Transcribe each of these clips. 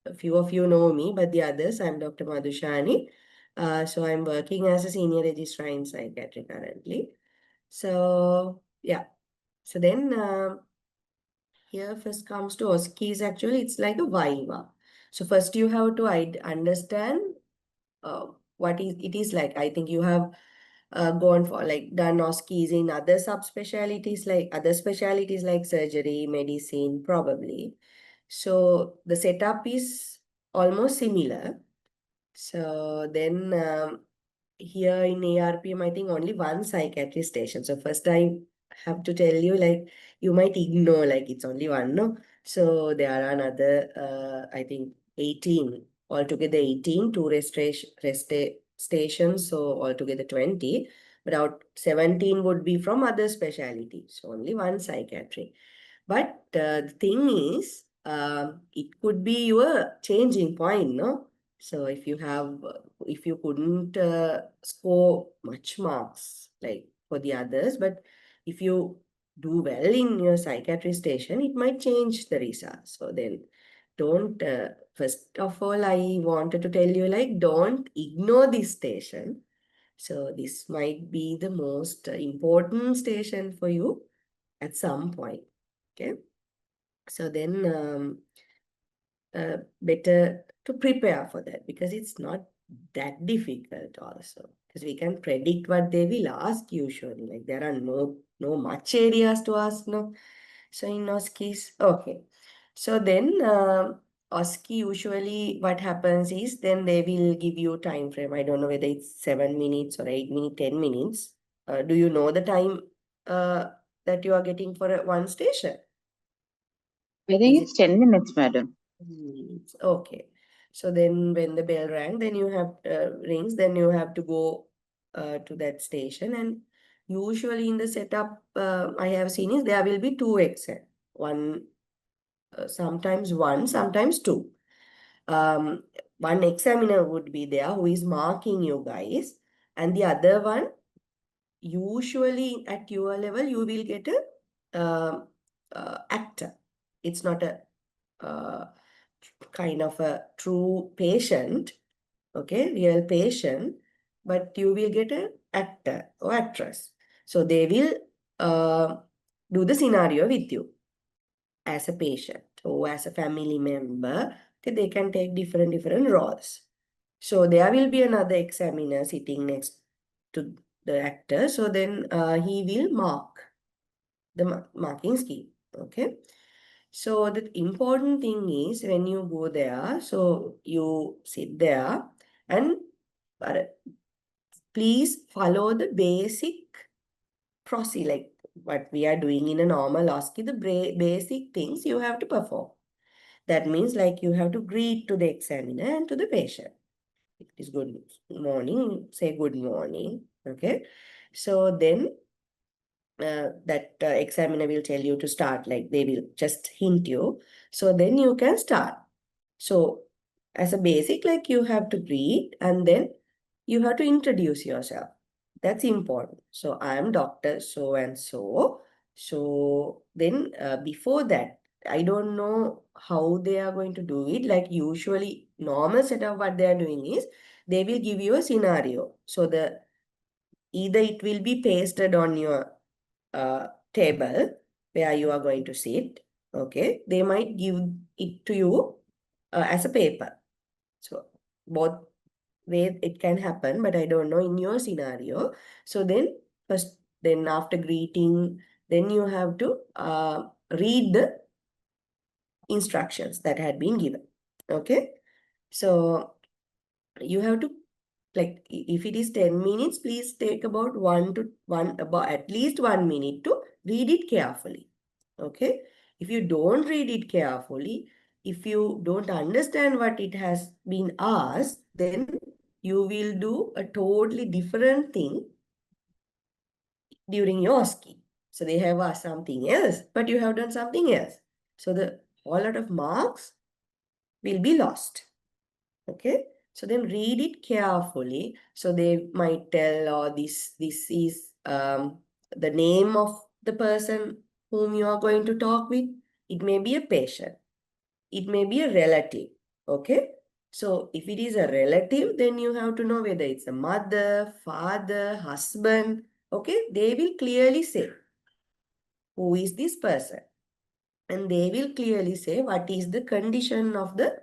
a few of you know me, but the others, I'm Dr. Madhushani. So I'm working as a senior registrar in psychiatry currently. So yeah, so then here first comes to OSCE. Actually, it's like a viva. So first you have to understand what it is like. I think you have gone for like done OSCEs in other subspecialties, like other specialties like surgery, medicine, probably. So the setup is almost similar. So then here in ERPM, I think only one psychiatry station. So first I have to tell you, like, you might ignore, like, it's only one, no? So there are another, I think, 18, altogether 18, two stations, so altogether 20. But out 17 would be from other specialties. So only one psychiatry. But the thing is, it could be your changing point, no? So if you couldn't score much marks like for the others, but if you do well in your psychiatry station, it might change the results. So then don't, first of all, I wanted to tell you, like, don't ignore this station. So this might be the most important station for you at some point. Okay. So then better to prepare for that because it's not that difficult also because we can predict what they will ask usually. Like there are no much areas to ask, no. So in OSCEs, okay. So then OSCE usually what happens is then they will give you time frame. I don't know whether it's 7 minutes or 8 minutes, 10 minutes. Do you know the time that you are getting for one station? I Is think it it's 10 minutes, madam. minutes? Okay. So then when the bell rang, then you have rings, then you have to go to that station. And usually in the setup I have seen is there will be two exam. One, sometimes one, sometimes two. Um, one examiner would be there who is marking you guys, and the other one, usually at your level, you will get a actor. It's not a uh, kind of a true patient, okay, real patient, but you will get an actor or actress. So they will do the scenario with you as a patient or as a family member. Okay, they can take different roles. So there will be another examiner sitting next to the actor. So then he will mark the marking scheme. Okay. So the important thing is when you go there, so you sit there and uh, please follow the basic process, like what we are doing in a normal OSCE, the basic things you have to perform. That means like you have to greet to the examiner and to the patient. It is good morning, say good morning. Okay. So then that examiner will tell you to start, like they will just hint you. So then you can start. So as a basic, like you have to greet and then you have to introduce yourself. That's important. So I am Dr. So and so. So then before that, I don't know how they are going to do it. Like usually normal setup, what they are doing is they will give you a scenario. So the either it will be pasted on your table where you are going to sit. Okay. They might give it to you as a paper. So both way it can happen, but I don't know in your scenario. So then first, then after greeting, then you have to read the instructions that had been given. Okay. So you have to, like, if it is 10 minutes, please take about about at least 1 minute to read it carefully. Okay. If you don't read it carefully, if you don't understand what it has been asked, then you will do a totally different thing during your ski. So they have asked something else, but you have done something else. So the whole lot of marks will be lost. Okay. So then read it carefully. So they might tell, oh, this is the name of the person whom you are going to talk with. It may be a patient. It may be a relative. Okay. So if it is a relative, then you have to know whether it's a mother, father, husband. Okay. They will clearly say who is this person. And they will clearly say what is the condition of the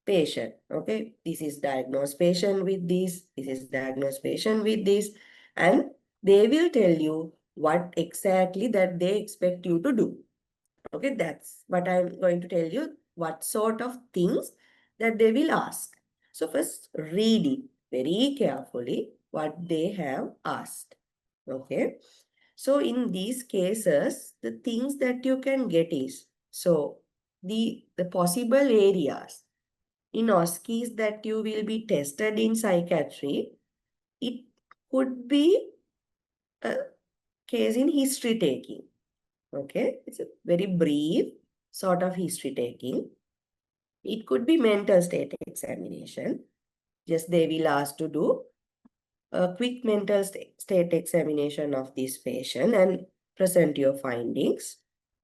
patient. Okay. This is diagnosed patient with this. This is diagnosed patient with this. And they will tell you what exactly that they expect you to do. Okay, that's what I'm going to tell you, what sort of things that they will ask. So first read it very carefully what they have asked. Okay. So in these cases, the things that you can get is, so the possible areas in OSCEs that you will be tested in psychiatry, it could be a case in history taking. Okay, it's a very brief sort of history taking. It could be mental state examination. Just they will ask to do a quick mental state examination of this patient and present your findings.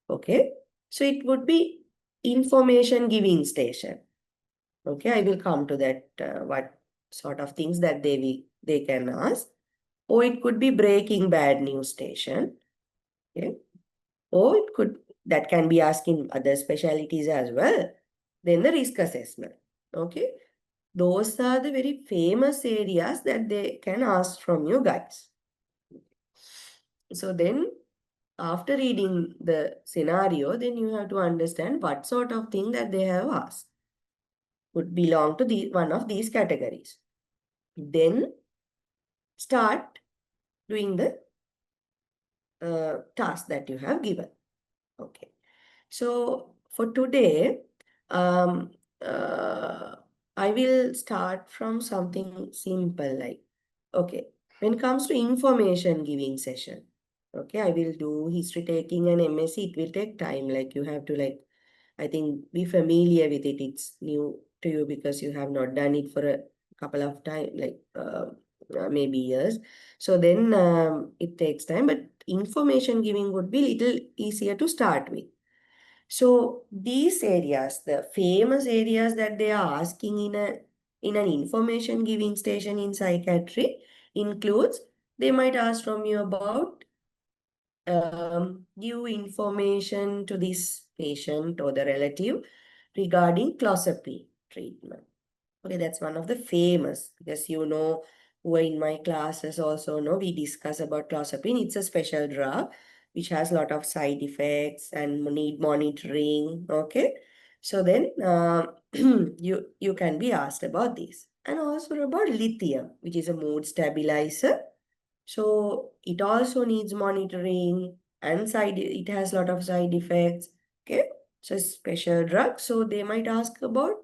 Okay, so it would be information giving station. Okay, I will come to that what sort of things that they can ask. Or it could be breaking bad news station. Okay. Or it could, that can be asked in other specialties as well. Then the risk assessment. Okay. Those are the very famous areas that they can ask from you guys. So then after reading the scenario, then you have to understand what sort of thing that they have asked would belong to one of these categories. Then start doing the task that you have given. Okay. So for today, um, uh, I will start from something simple like, okay, when it comes to information giving session, okay, I will do history taking and MSc, it will take time. Like you have to like, I think be familiar with it. It's new to you because you have not done it for a couple of time, like maybe years. So then it takes time, but information giving would be little easier to start with. So these areas, the famous areas that they are asking in an information giving station in psychiatry includes, they might ask from you about give information to this patient or the relative regarding clozapine treatment. Okay, that's one of the famous, because you know, who are in my classes also know, we discuss about clozapine. It's a special drug which has a lot of side effects and need monitoring. Okay, so then you can be asked about this, and also about lithium, which is a mood stabilizer. So it also needs monitoring and it has a lot of side effects. Okay, so it's special drug. So they might ask about,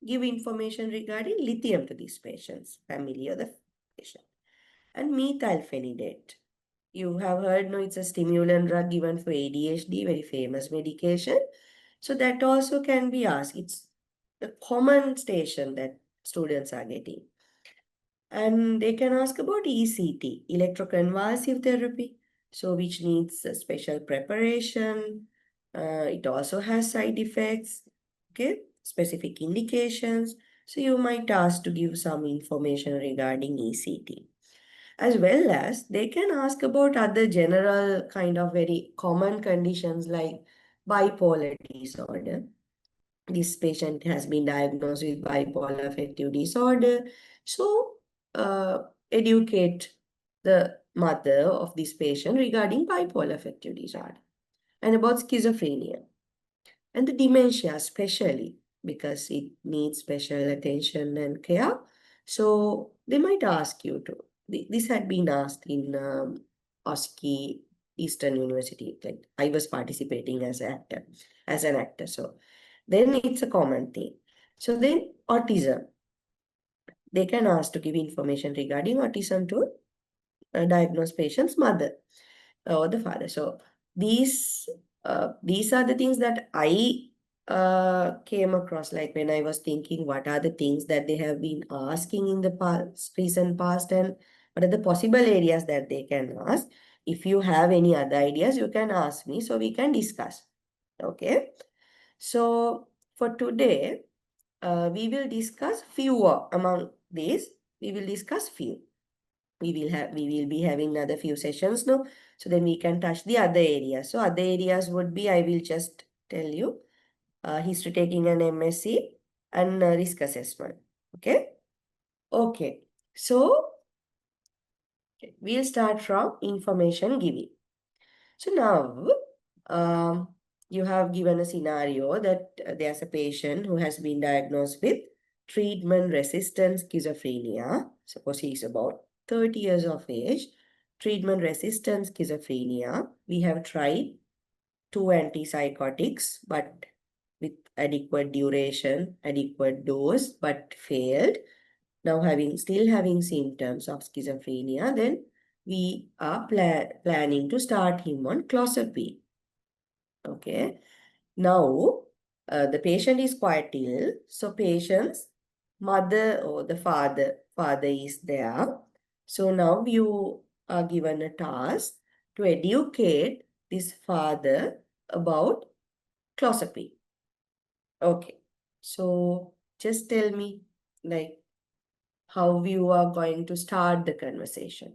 give information regarding lithium to these patients, family or the patient. And methylphenidate. You have heard, no, it's a stimulant drug given for ADHD, very famous medication. So that also can be asked. It's a common station that students are getting. And they can ask about ECT, electroconvulsive therapy, so which needs a special preparation. It also has side effects, okay, specific indications. So you might ask to give some information regarding ECT. As well as they can ask about other general kind of very common conditions like bipolar disorder. This patient has been diagnosed with bipolar affective disorder. So, educate the mother of this patient regarding bipolar affective disorder and about schizophrenia and the dementia, especially because it needs special attention and care. So, they might ask you to. This had been asked in OSCE Eastern University. Like I was participating as an actor. So then it's a common thing. So then autism, they can ask to give information regarding autism to a diagnosed patient's mother or the father. So these are the things that I came across, like when I was thinking what are the things that they have been asking in the recent past, and what are the possible areas that they can ask. If you have any other ideas, you can ask me so we can discuss. Okay. So for today, we will discuss fewer among these. We will discuss few. We will be having another few sessions now. So then we can touch the other areas. So other areas would be, I will just tell you, history taking an MSc and risk assessment. Okay. Okay. So we'll start from information giving. So now, you have given a scenario that there's a patient who has been diagnosed with treatment-resistant schizophrenia. Suppose he is about 30 years of age. Treatment-resistant schizophrenia. We have tried 2 antipsychotics, but with adequate duration, adequate dose, but failed. Now still having symptoms of schizophrenia, then we are planning to start him on clozapine. Okay. Now, the patient is quite ill. So patient's mother or the father is there. So now you are given a task to educate this father about clozapine. Okay. So just tell me, like, how you are going to start the conversation.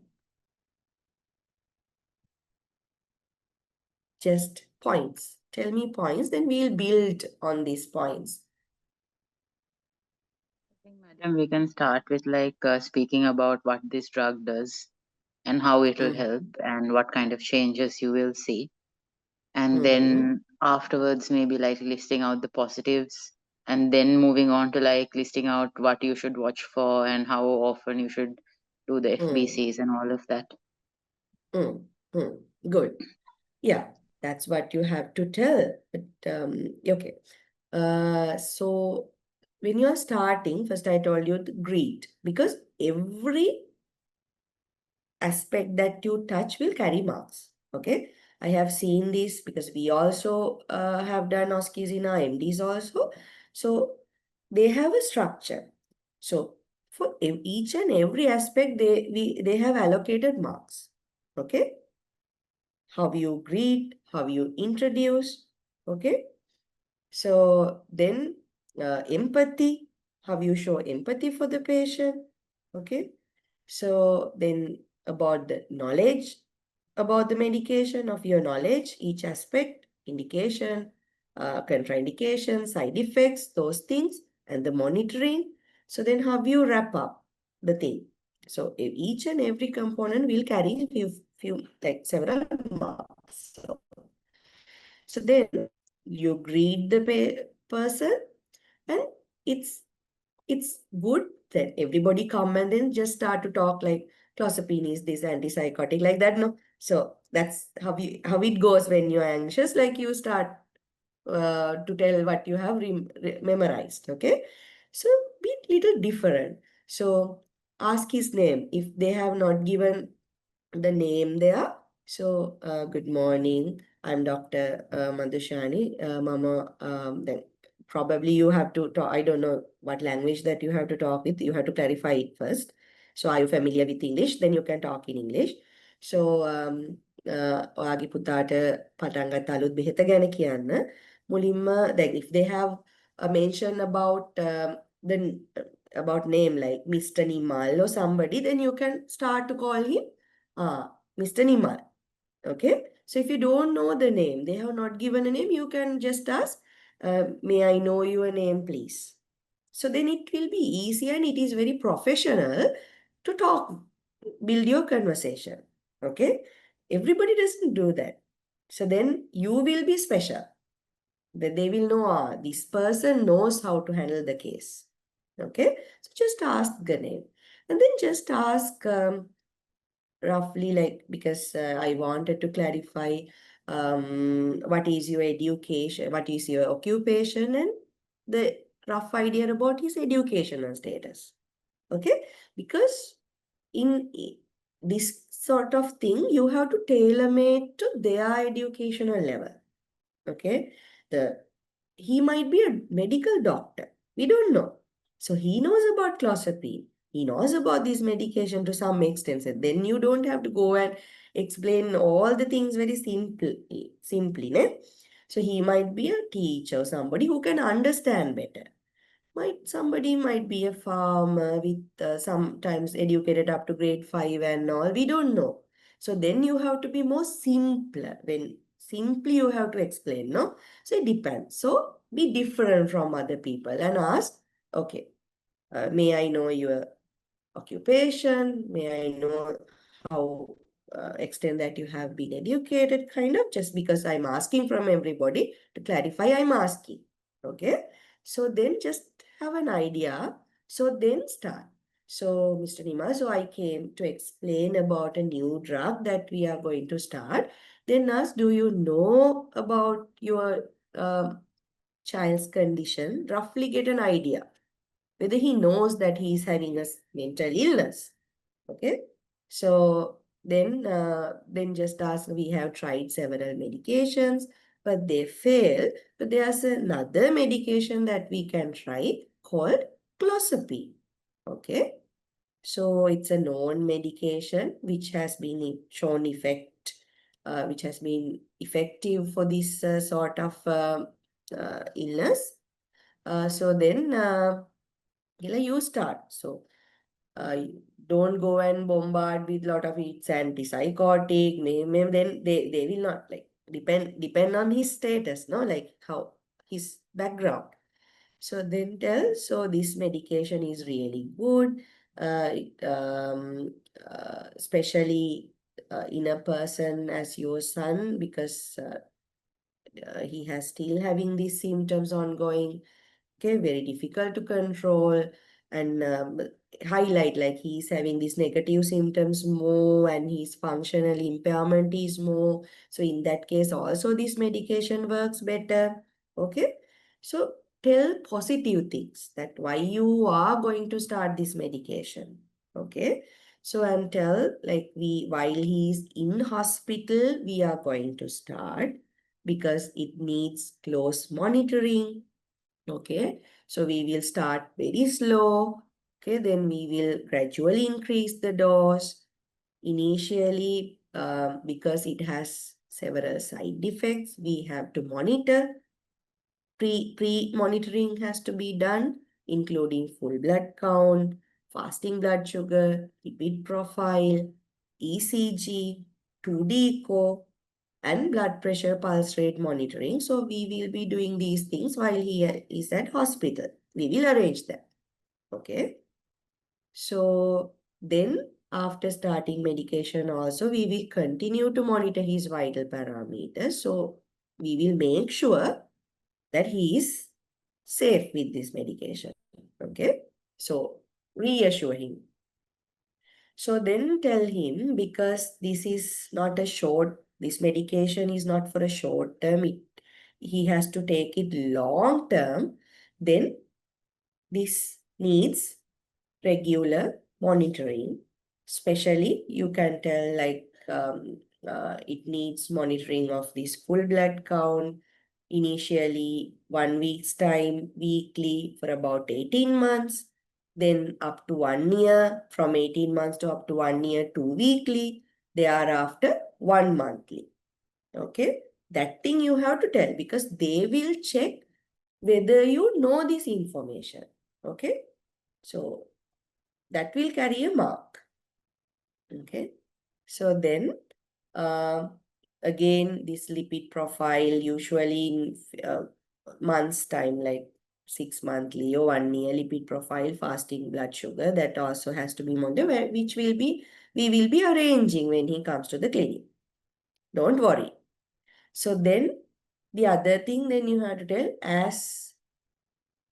Just points. Tell me points, then we'll build on these points. I think, madam, we can start with speaking about what this drug does and how it will help and what kind of changes you will see. And Mm-hmm. then afterwards, maybe like listing out the positives and then moving on to like listing out what you should watch for and how often you should do the Mm, FBCs and all of that. mm, mm. Good. Yeah, that's what you have to tell. But okay. So when you are starting, first I told you to greet, because every aspect that you touch will carry marks. Okay. I have seen this because we also have done OSCEs in our MDs also. So they have a structure. So for each and every aspect, they have allocated marks. Okay. How you greet, how you introduce. Okay. So then empathy, how you show empathy for the patient. Okay. So then about the knowledge, about the medication, of your knowledge, each aspect, indication, contraindication, side effects, those things, and the monitoring. So then how you wrap up the thing. So each and every component will carry few like several marks. So then you greet the person, and it's it's good that everybody come and then just start to talk like clozapine is this antipsychotic like that. No, so that's how it goes when you're anxious. Like you start to tell what you have memorized. Okay, so be little different. So ask his name if they have not given the name there. So, good morning. I'm Dr. Madhushani. Mama, then probably you have to talk. I don't know what language that you have to talk with. You have to clarify it first. So, are you familiar with English? Then you can talk in English. So, ඔයාගේ පුතාට පටන් ගත්ත අලුත් බෙහෙත ගැන කියන්න. මුලින්ම දැන් if they have a mention about the about name like Mr. Nimal or somebody, then you can start to call him Mr. Nimal. Okay. So if you don't know the name, they have not given a name, you can just ask, may I know your name, please? So then it will be easy and it is very professional to talk, build your conversation. Okay. Everybody doesn't do that. So then you will be special. That they will know, this person knows how to handle the case. Okay. So just ask the name. And then just ask roughly, like, because I wanted to clarify what is your education, what is your occupation, and the rough idea about his educational status. Okay, because in this sort of thing, you have to tailor made to their educational level. Okay, he might be a medical doctor. We don't know. So he knows about clozapine. He knows about this medication to some extent. And then you don't have to go and explain all the things very simply. Ne? So he might be a teacher, somebody who can understand better. Somebody might be a farmer with sometimes educated up to grade 5 and all. We don't know. So then you have to be more simpler. When simply you have to explain, no? So it depends. So be different from other people and ask, okay, may I know your occupation? May I know how extent that you have been educated? Kind of just because I'm asking from everybody to clarify, I'm asking. Okay. So then just have an idea. So then start. So Mr. Nima, so I came to explain about a new drug that we are going to start. Then ask, do you know about your child's condition? Roughly get an idea whether he knows that he is having a mental illness. Okay. So then just ask, we have tried several medications, but they fail. But there's another medication that we can try called clozapine. Okay. So it's a known medication which has been shown which has been effective for this sort of illness. So then you start. So uh, don't go and bombard with lot of it's antipsychotic, then they will not like depend on his status, no, like how his background. So then tell, so this medication is really good, especially in a person as your son, because he has still having these symptoms ongoing. Okay, very difficult to control, and highlight like he's having these negative symptoms more and his functional impairment is more. So in that case also this medication works better. Okay, so tell positive things that why you are going to start this medication. Okay, so and tell like we while he's in hospital we are going to start because it needs close monitoring. Okay, so we will start very slow. Okay, then we will gradually increase the dose. Initially, because it has several side effects, we have to monitor. Pre-monitoring has to be done, including full blood count, fasting blood sugar, lipid profile, ECG, 2D echo, and blood pressure pulse rate monitoring. So we will be doing these things while he is at hospital. We will arrange that. Okay. So then after starting medication also, we will continue to monitor his vital parameters. So we will make sure that he is safe with this medication. Okay. So reassure him. So then tell him, because this is not a short, this medication is not for a short term, he has to take it long term, then this needs regular monitoring. Especially, you can tell like it needs monitoring of this full blood count, initially 1 week's time, weekly for about 18 months, then up to 1 year, from 18 months to up to 1 year, 2 weekly, thereafter 1 monthly. Okay, that thing you have to tell because they will check whether you know this information. Okay, so that will carry a mark. Okay, so then uh, again this lipid profile usually in months time, like 6 monthly or 1 year lipid profile, fasting blood sugar, that also has to be monitored, which will be we will be arranging when he comes to the clinic. Don't worry. So then the other thing then you have to tell as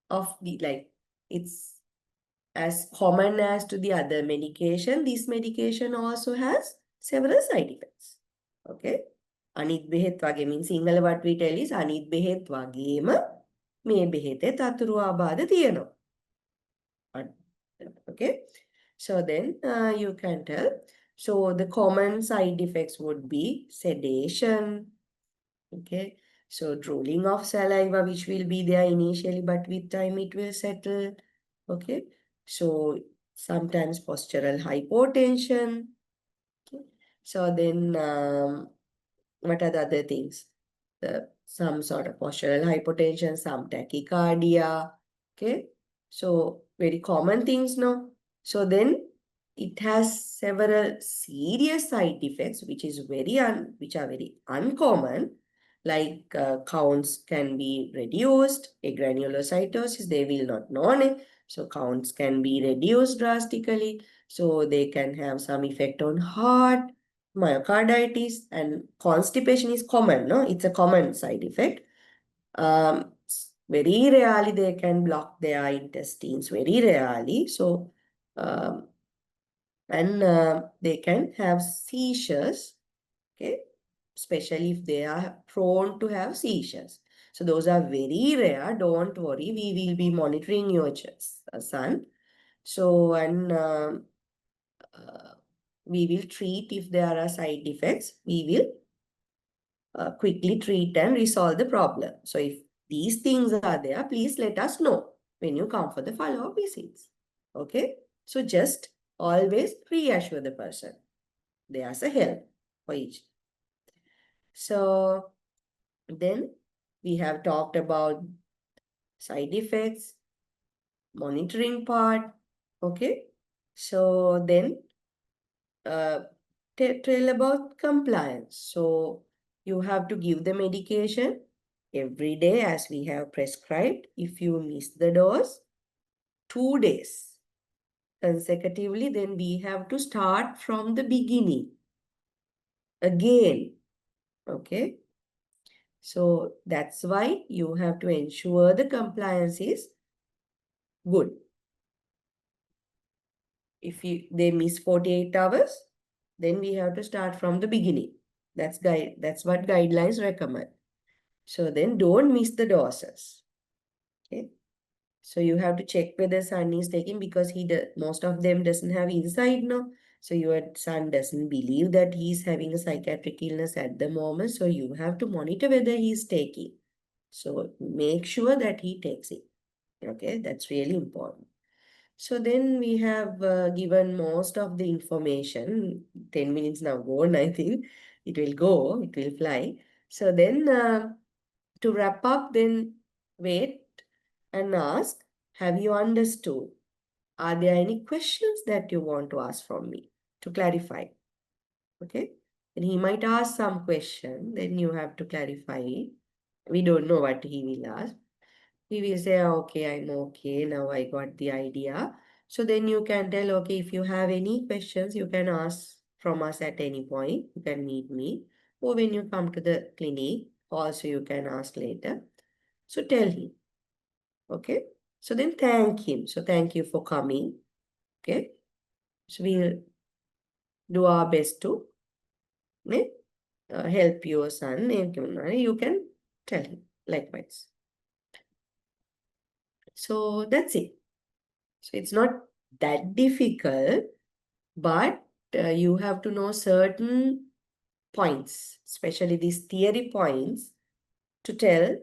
of the like it's as common as to the other medication, this medication also has several side effects. Okay. අනිත් බෙහෙත් වගේ means Sinhala what we tell is අනිත් බෙහෙත් වගේම මේ බෙහෙතේ තතුරු ආබාධ තියෙනවා. Okay. So then you can tell. So the common side effects would be sedation. Okay. So drooling of saliva, which will be there initially, but with time it will settle. Okay. So sometimes postural hypotension. Okay. So then what are the other things? Some sort of postural hypotension, some tachycardia. Okay. So very common things now. So then it has several serious side effects which are very uncommon, like counts can be reduced, agranulocytosis, they will not know it. So counts can be reduced drastically. So they can have some effect on heart, myocarditis, and constipation is common, no? It's a common side effect. Very rarely they can block their intestines, very rarely. So, and they can have seizures, okay, especially if they are prone to have seizures. So those are very rare. Don't worry, we will be monitoring your son. So, and uh, we will treat if there are side effects. We will quickly treat and resolve the problem. So if these things are there, please let us know when you come for the follow-up visits. Okay? So just always reassure the person. There's a help for each. So then we have talked about side effects, monitoring part. Okay? So then uh, tell about compliance. So you have to give the medication every day as we have prescribed. If you miss the dose 2 days consecutively, then we have to start from the beginning again. Okay. So that's why you have to ensure the compliance is good. If they miss 48 hours, then we have to start from the beginning. That's what guidelines recommend. So then don't miss the doses. Okay. So you have to check whether son is taking, because most of them doesn't have insight now. So your son doesn't believe that he's having a psychiatric illness at the moment. So you have to monitor whether he's taking. So make sure that he takes it. Okay, that's really important. So then we have given most of the information. 10 minutes now gone, I think. It will go, it will fly. So then to wrap up, then wait and ask, have you understood? Are there any questions that you want to ask from me to clarify? Okay. And he might ask some question, then you have to clarify it. We don't know what he will ask. He will say, okay, I'm okay. Now I got the idea. So then you can tell, okay, if you have any questions, you can ask from us at any point. You can meet me. Or when you come to the clinic, also you can ask later. So tell him. Okay. So then thank him. So thank you for coming. Okay. So we'll do our best to help your son. You can tell him likewise. So that's it. So it's not that difficult, but you have to know certain points, especially these theory points, to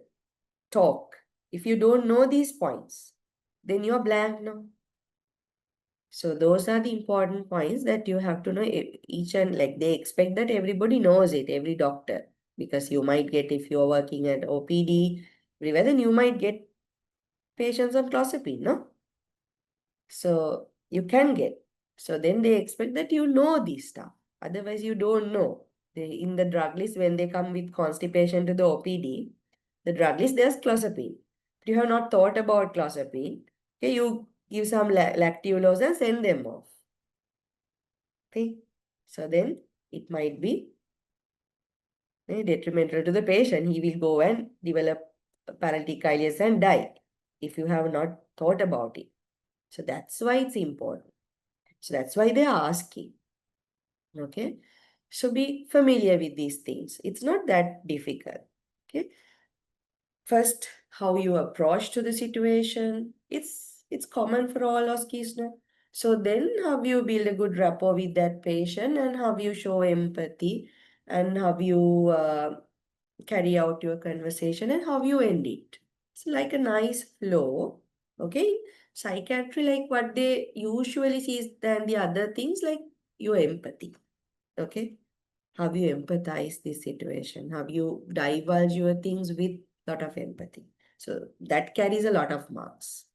talk. If you don't know these points, then you're blank now. So those are the important points that you have to know each, and like they expect that everybody knows it, every doctor, because you might get, if you're working at OPD, everywhere, then you might get patients on clozapine, no? So you can get. So then they expect that you know this stuff. Otherwise you don't know. In the drug list, when they come with constipation to the OPD, the drug list, there's clozapine. But you have not thought about clozapine. Okay, you give some lactulose and send them off. Okay, so then it might be detrimental to the patient. He will go and develop paralytic ileus and die if you have not thought about it. So that's why it's important. So that's why they are asking. Okay, so be familiar with these things. It's not that difficult. Okay, first, how you approach to the situation. It's common for all OSCEs now. So then how you build a good rapport with that patient, and how you show empathy, and how you carry out your conversation, and how you end it. It's like a nice flow. Okay, psychiatry, like what they usually see is than the other things, like your empathy. Okay, how you empathize this situation, how you divulge your things with lot of empathy. So that carries a lot of marks.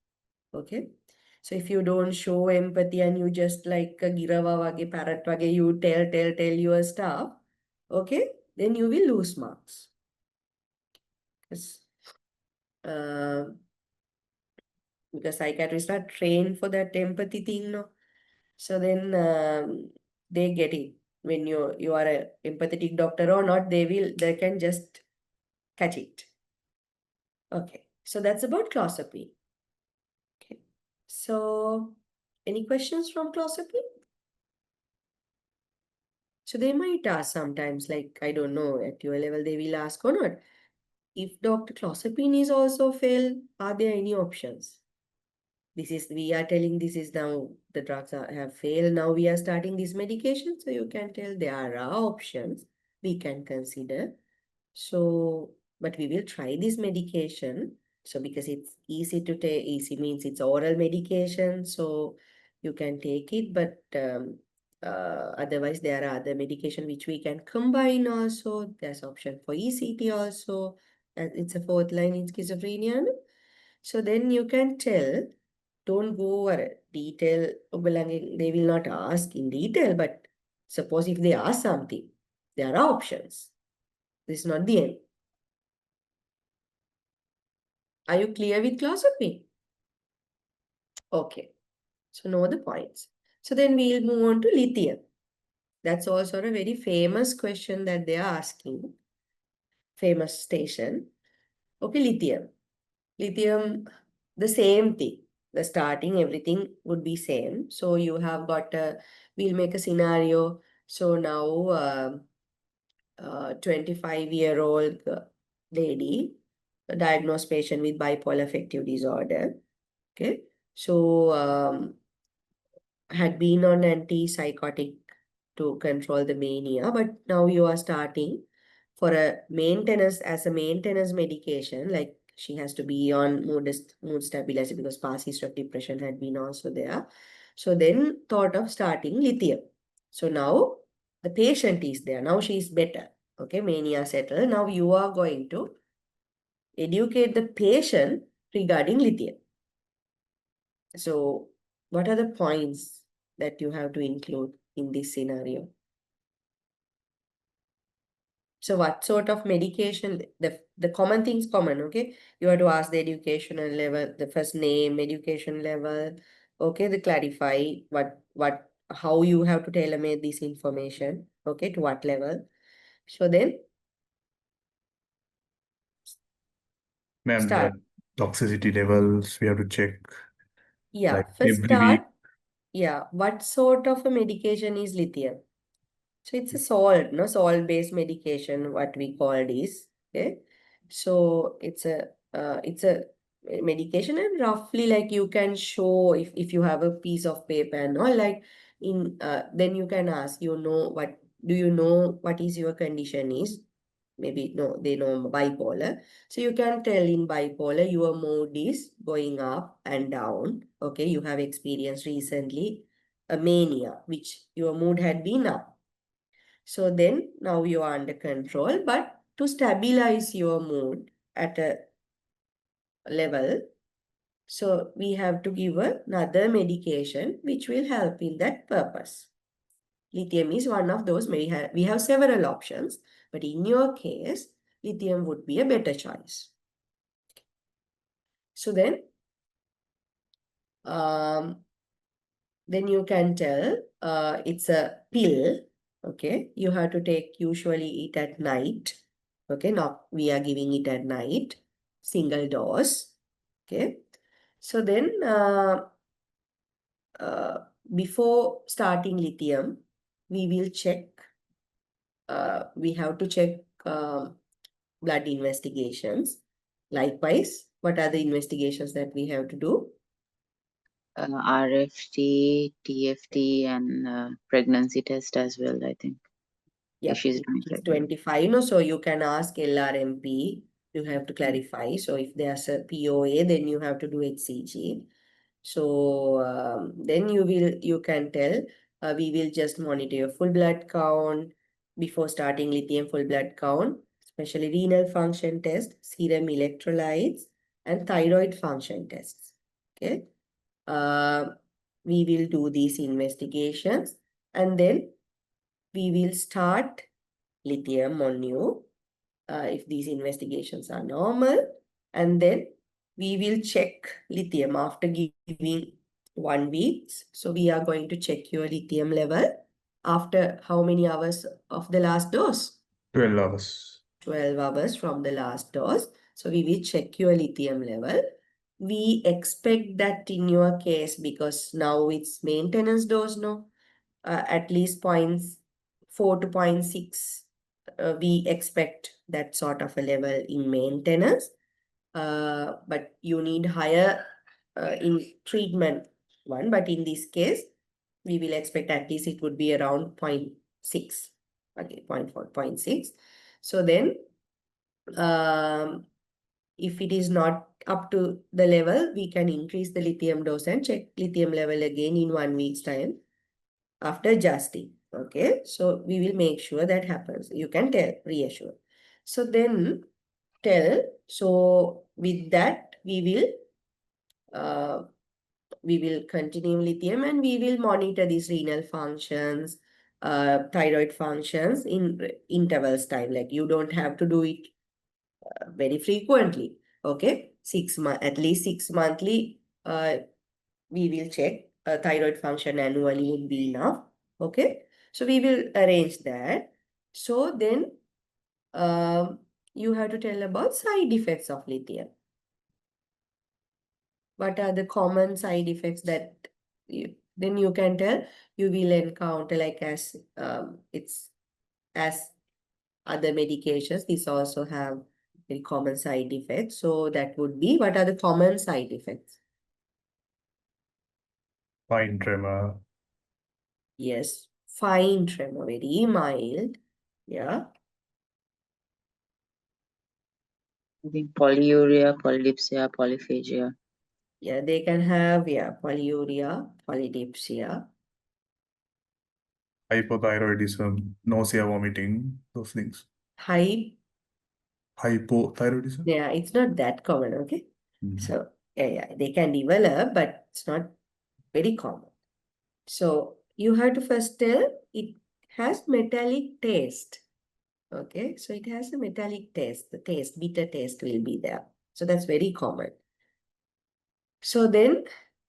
Okay. So if you don't show empathy and you just like a girava wage, parrot wage, you tell your stuff, okay, then you will lose marks. Because psychiatrists are trained for that empathy thing, no? So then they get it. When you are a empathetic doctor or not, they can just catch it. Okay. So that's about clozapine. Okay. So any questions from clozapine? So they might ask sometimes, like, I don't know, at your level they will ask or not. If Dr. Clozapine is also failed, are there any options? We are telling this is now the have failed. Now we are starting this medication. So you can tell there are options we can consider. So, but we will try this medication. So because it's easy to take, easy means it's oral medication. So you can take it, but otherwise there are other medication which we can combine also. There's option for ECT also. And it's a fourth line in schizophrenia. No? So then you can tell, don't go over detail. They will not ask in detail, but suppose if they ask something, there are options. This is not the end. Are you clear with clozapine? Okay. So know the points. So then we'll move on to lithium. That's also a very famous question that they are asking. Famous station. Okay, lithium. Lithium, the same thing. The starting, everything would be same. So you have got we'll make a scenario. So now 25-year-old lady, a diagnosed patient with bipolar affective disorder. Okay. So had been on antipsychotic to control the mania, but now you are starting for a maintenance medication, like she has to be on mood stabilizer because past history of depression had been also there. So then thought of starting lithium. So now the patient is there. Now she is better. Okay, mania settled. Now you are going to educate the patient regarding lithium. So what are the points that you have to include in this scenario? So what sort of medication, the common things common, okay? You have to ask the educational level, the first name, education level, okay? The clarify how you have to tailor-made this information, okay? To what level? So then Ma'am, start. the toxicity levels we have to check Yeah, like first every week. start. Yeah, what sort of a medication is lithium? So it's a salt, no salt-based medication, what we call this. Okay. So it's a medication, and roughly like you can show if you have a piece of paper and all, like then you can ask, do you know what is your condition is? Maybe no, they know bipolar. So you can tell in bipolar your mood is going up and down. Okay, you have experienced recently a mania, which your mood had been up. So then now you are under control, but to stabilize your mood at a level, so we have to give another medication which will help in that purpose. Lithium is one of those. We have several options, but in your case, lithium would be a better choice. So then you can tell it's a pill. Okay, you have to take usually eat at night. Okay, now we are giving it at night, single dose. Okay, so then uh, before starting lithium, we will check. We have to check blood investigations. Likewise, what are the investigations that we have to do? RFT, TFT, and pregnancy test as well, I think. Yeah, If she's if doing she's pregnant. 25, no, so you can ask LRMP. You have to clarify. So if there's a POA, then you have to do HCG. So then you can tell, we will just monitor your full blood count before starting lithium, full blood count, especially renal function test, serum electrolytes, and thyroid function tests. Okay. we will do these investigations and then we will start lithium on you if these investigations are normal, and then we will check lithium after giving 1 week. So we are going to check your lithium level after how many hours of the last dose? 12 hours. 12 hours from the last dose. So we will check your lithium level. We expect that in your case, because now it's maintenance dose, no? At least 0.4 to 0.6. We expect that sort of a level in maintenance. But you need higher in treatment one. But in this case, we will expect at least it would be around 0.6. Okay, 0.4, 0.6. So then, if it is not up to the level, we can increase the lithium dose and check lithium level again in 1 week's time after adjusting. Okay, so we will make sure that happens. You can tell, reassure. So then tell, so with that, we will continue lithium and we will monitor these renal functions, thyroid functions in intervals time. Like you don't have to do it very frequently. Okay, 6 months, at least 6 monthly, we will check thyroid function annually would be enough. Okay, so we will arrange that. So then you have to tell about side effects of lithium. What are the common side effects that then you can tell you will encounter, like as it's as other medications, these also have very common side effects. So that would be, what are the common side effects? Fine tremor. Yes, fine tremor, very mild. Yeah. I think polyuria, polydipsia, polyphagia. Yeah, they can have, yeah, polyuria, polydipsia. Hypothyroidism, nausea, vomiting, those things. High, Hypothyroidism? yeah, it's not that common, okay? Mhm. So, yeah, they can develop, but it's not very common. So, you have to first tell it has metallic taste. Okay, so it has a metallic taste. The taste, bitter taste will be there. So, that's very common. So, then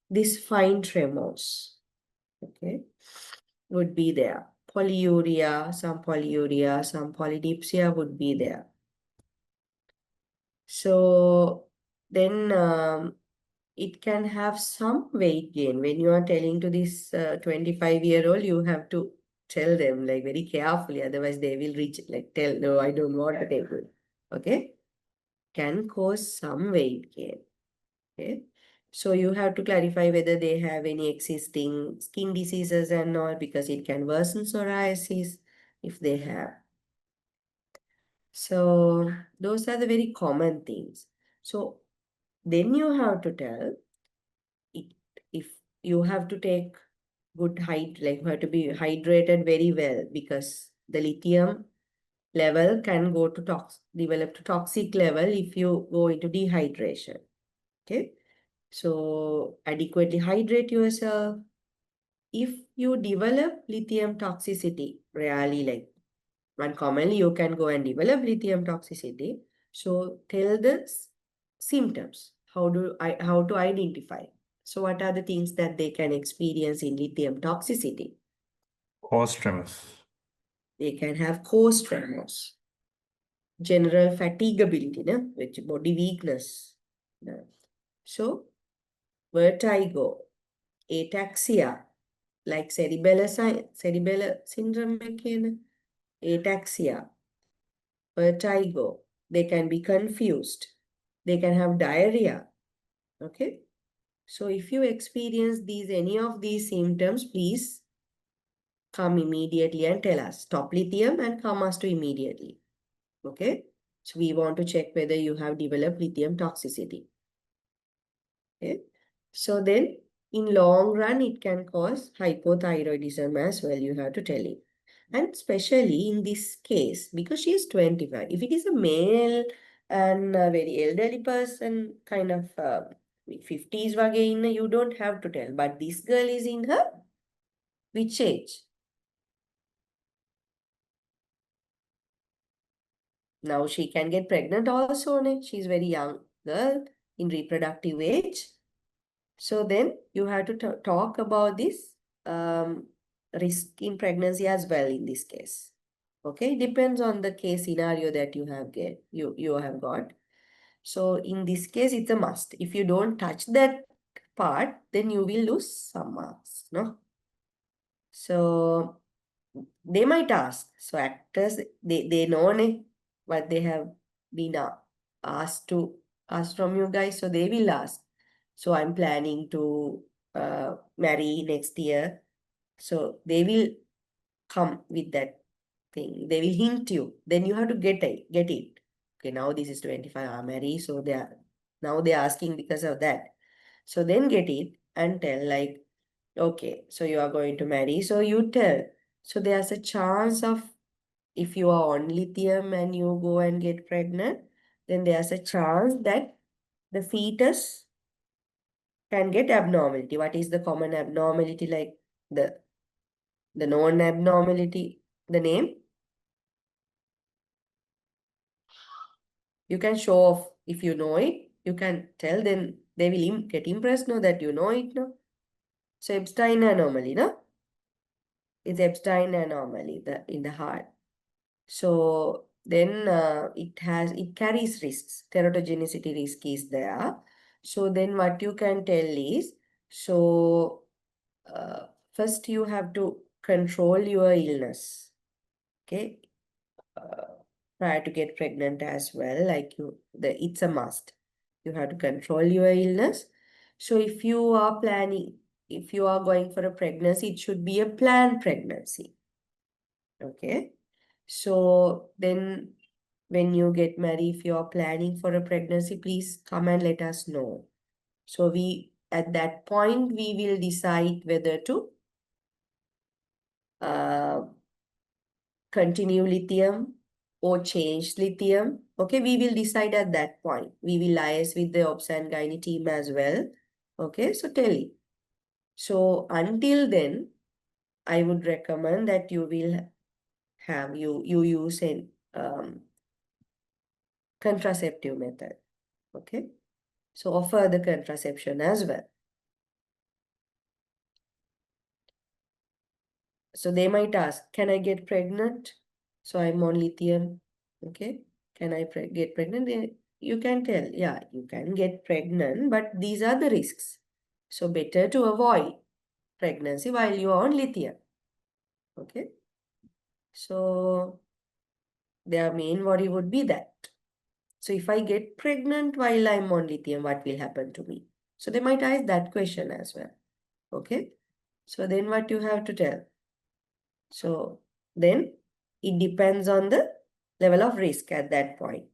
this fine tremors, okay, would be there. Polyuria, some polydipsia would be there. So then it can have some weight gain. When you are telling to this 25-year-old, you have to tell them like very carefully, otherwise they will reach like tell, no, I don't want to take it. Okay, can cause some weight gain. Okay, so you have to clarify whether they have any existing skin diseases and all, because it can worsen psoriasis if they have. So those are the very common things. So then you have to tell it, if you have to take good height, like you have to be hydrated very well, because the lithium level can go to develop to toxic level if you go into dehydration. Okay, so adequately hydrate yourself. If you develop lithium toxicity, rarely, like uncommonly, you can go and develop lithium toxicity. So tell the symptoms. How to identify? So what are the things that they can experience in lithium toxicity? Cause tremors. They can have coarse tremors, general fatigability, no? Which body weakness. No? So vertigo, ataxia, like cerebellar syndrome, ataxia, vertigo. They can be confused. They can have diarrhea. Okay. So if you experience any of these symptoms, please come immediately and tell us. Stop lithium and come us to immediately. Okay. So we want to check whether you have developed lithium toxicity. Okay. So then in long run, it can cause hypothyroidism as well. You have to tell it. And especially in this case, because she is 25, if it is a male and a very elderly person, kind of 50s wage inna, you don't have to tell. But this girl is in her which age? Now she can get pregnant also, ne? She's very young girl in reproductive age. So then you have to talk about this risk in pregnancy as well in this case. Okay, depends on the case scenario that you have got. So in this case, it's a must. If you don't touch that part, then you will lose some marks, no? So they might ask. So actors, they know what they have been asked from you guys. So they will ask. So I'm planning to marry next year. So they will come with that thing. They will hint you. Then you have to get it. Okay, now this is 25, I'm married. So now they're asking because of that. So then get it and tell like, okay, so you are going to marry. So you tell. So there's a chance of, if you are on lithium and you go and get pregnant, then there's a chance that the fetus can get abnormality. What is the common abnormality? Like the known abnormality, the name? You can show off if you know it. You can tell, then they will get impressed, know that you know it, no? So Epstein anomaly, no? It's Epstein anomaly in the heart. So then it carries risks. Teratogenicity risk is there. So then what you can tell is, so first you have to control your illness. Okay. Prior to get pregnant as well, like it's a must. You have to control your illness. So if you are going for a pregnancy, it should be a planned pregnancy. Okay. So then when you get married, if you are planning for a pregnancy, please come and let us know. So at that point, we will decide whether to continue lithium or change lithium. Okay, we will decide at that point. We will liaise with the OBS and Gynae team as well. Okay, so tell it. So until then, I would recommend that you will have you use a contraceptive method. Okay, so offer the contraception as well. So they might ask, can I get pregnant? So I'm on lithium. Okay, can I get pregnant? You can tell, yeah, you can get pregnant, but these are the risks. So better to avoid pregnancy while you are on lithium. Okay, so their main worry would be that. So if I get pregnant while I'm on lithium, what will happen to me? So they might ask that question as well. Okay, so then what you have to tell? So then it depends on the level of risk at that point.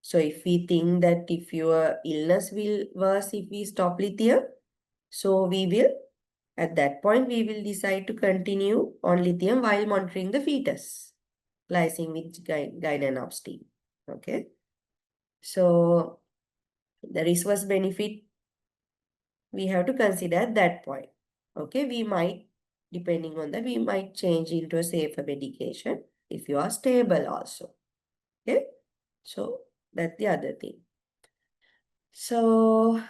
So if we think that if your illness will worse if we stop lithium, so at that point, we will decide to continue on lithium while monitoring the fetus, lysing with gyne team. Okay. So the risk versus benefit, we have to consider at that point. Okay. Depending on that, we might change into a safer medication if you are stable also. Okay. So that's the other thing. So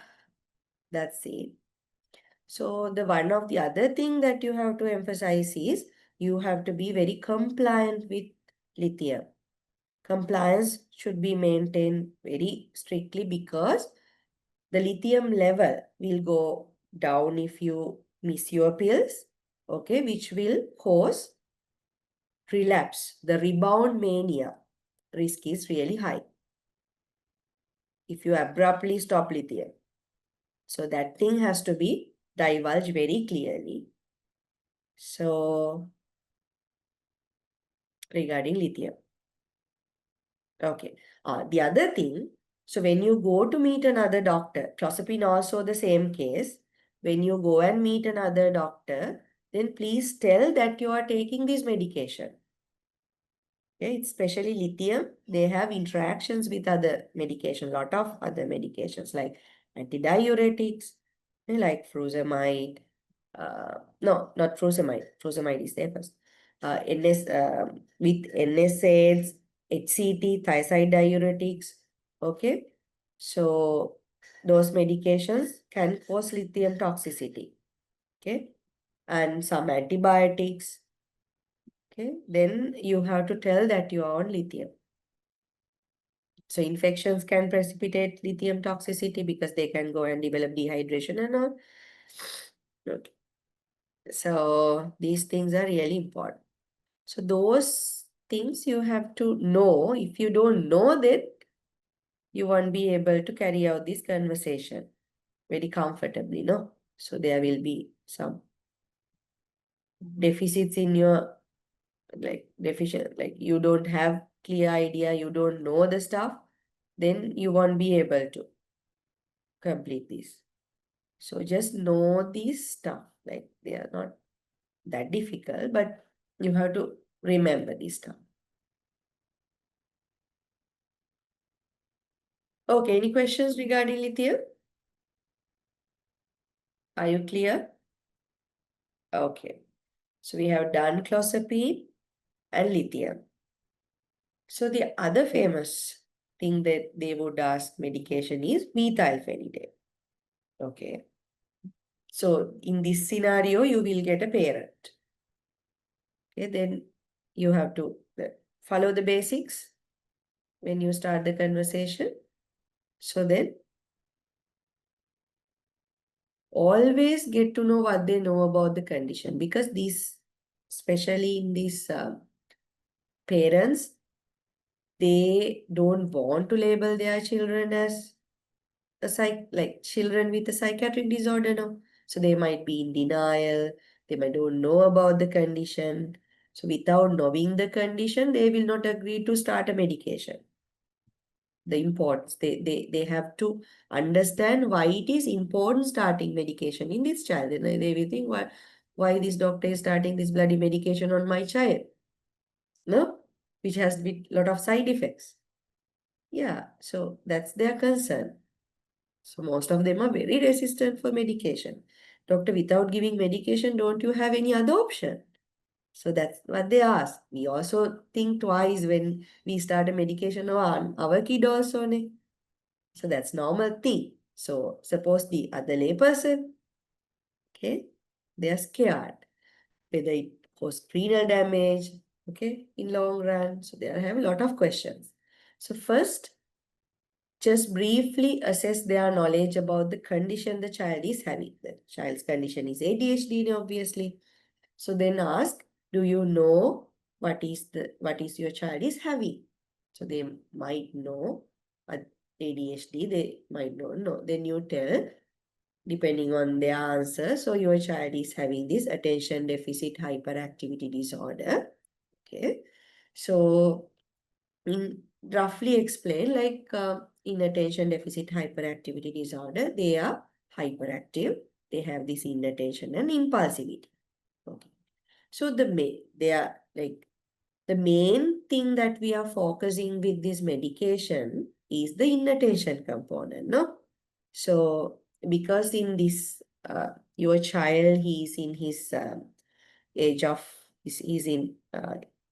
that's it. So one of the other thing that you have to emphasize is you have to be very compliant with lithium. Compliance should be maintained very strictly because the lithium level will go down if you miss your pills, okay, which will cause relapse. The rebound mania risk is really high if you abruptly stop lithium. So that thing has to be divulged very clearly. So regarding lithium. Okay. The other thing, so when you go to meet another doctor, clozapine also the same case. When you go and meet another doctor, then please tell that you are taking this medication. Okay, especially lithium, they have interactions with other medication, lot of other medications like antidiuretics, like furosemide. No, not furosemide. Furosemide is there first. With NSAIDs, HCT, thiazide diuretics. Okay, so those medications can cause lithium toxicity. Okay, and some antibiotics. Okay, then you have to tell that you are on lithium. So infections can precipitate lithium toxicity because they can go and develop dehydration and all. Okay. So these things are really important. So those things you have to know. If you don't know that, you won't be able to carry out this conversation very comfortably, no? So there will be some deficits in your deficient, like you don't have clear idea, you don't know the stuff, then you won't be able to complete this. So just know these stuff, like they are not that difficult, but you have to remember this stuff. Okay, any questions regarding lithium? Are you clear? Okay. So we have done clozapine and lithium. So the other famous thing that they would ask medication is methylphenidate. Okay. So in this scenario, you will get a parent. Okay, then you have to follow the basics when you start the conversation. So then always get to know what they know about the condition, because these, especially in these parents, they don't want to label their children as children with a psychiatric disorder now. So they might be in denial, they might don't know about the condition. So without knowing the condition, they will not agree to start a medication. The importance, they have to understand why it is important starting medication in this child. And they will think, why this doctor is starting this bloody medication on my child? No? Which has a lot of side effects. Yeah, so that's their concern. So most of them are very resistant for medication. Doctor, without giving medication, don't you have any other option? So that's what they ask. We also think twice when we start a medication on our kid also. Ne? So that's normal thing. So suppose the other layperson, okay, they are scared whether it cause renal damage, okay, in long run. So they have a lot of questions. So first, just briefly assess their knowledge about the condition the child is having. The child's condition is ADHD, obviously. So then ask, do you know what is your child is having? So they might know ADHD, they might not know. Then you tell, depending on their answer, so your child is having this attention deficit hyperactivity disorder. Okay. So in roughly explain, like in attention deficit hyperactivity disorder, they are hyperactive. They have this inattention and impulsivity. Okay. So they are like the main thing that we are focusing with this medication is the inattention component, no? So because in this your child, he is in his age of he's in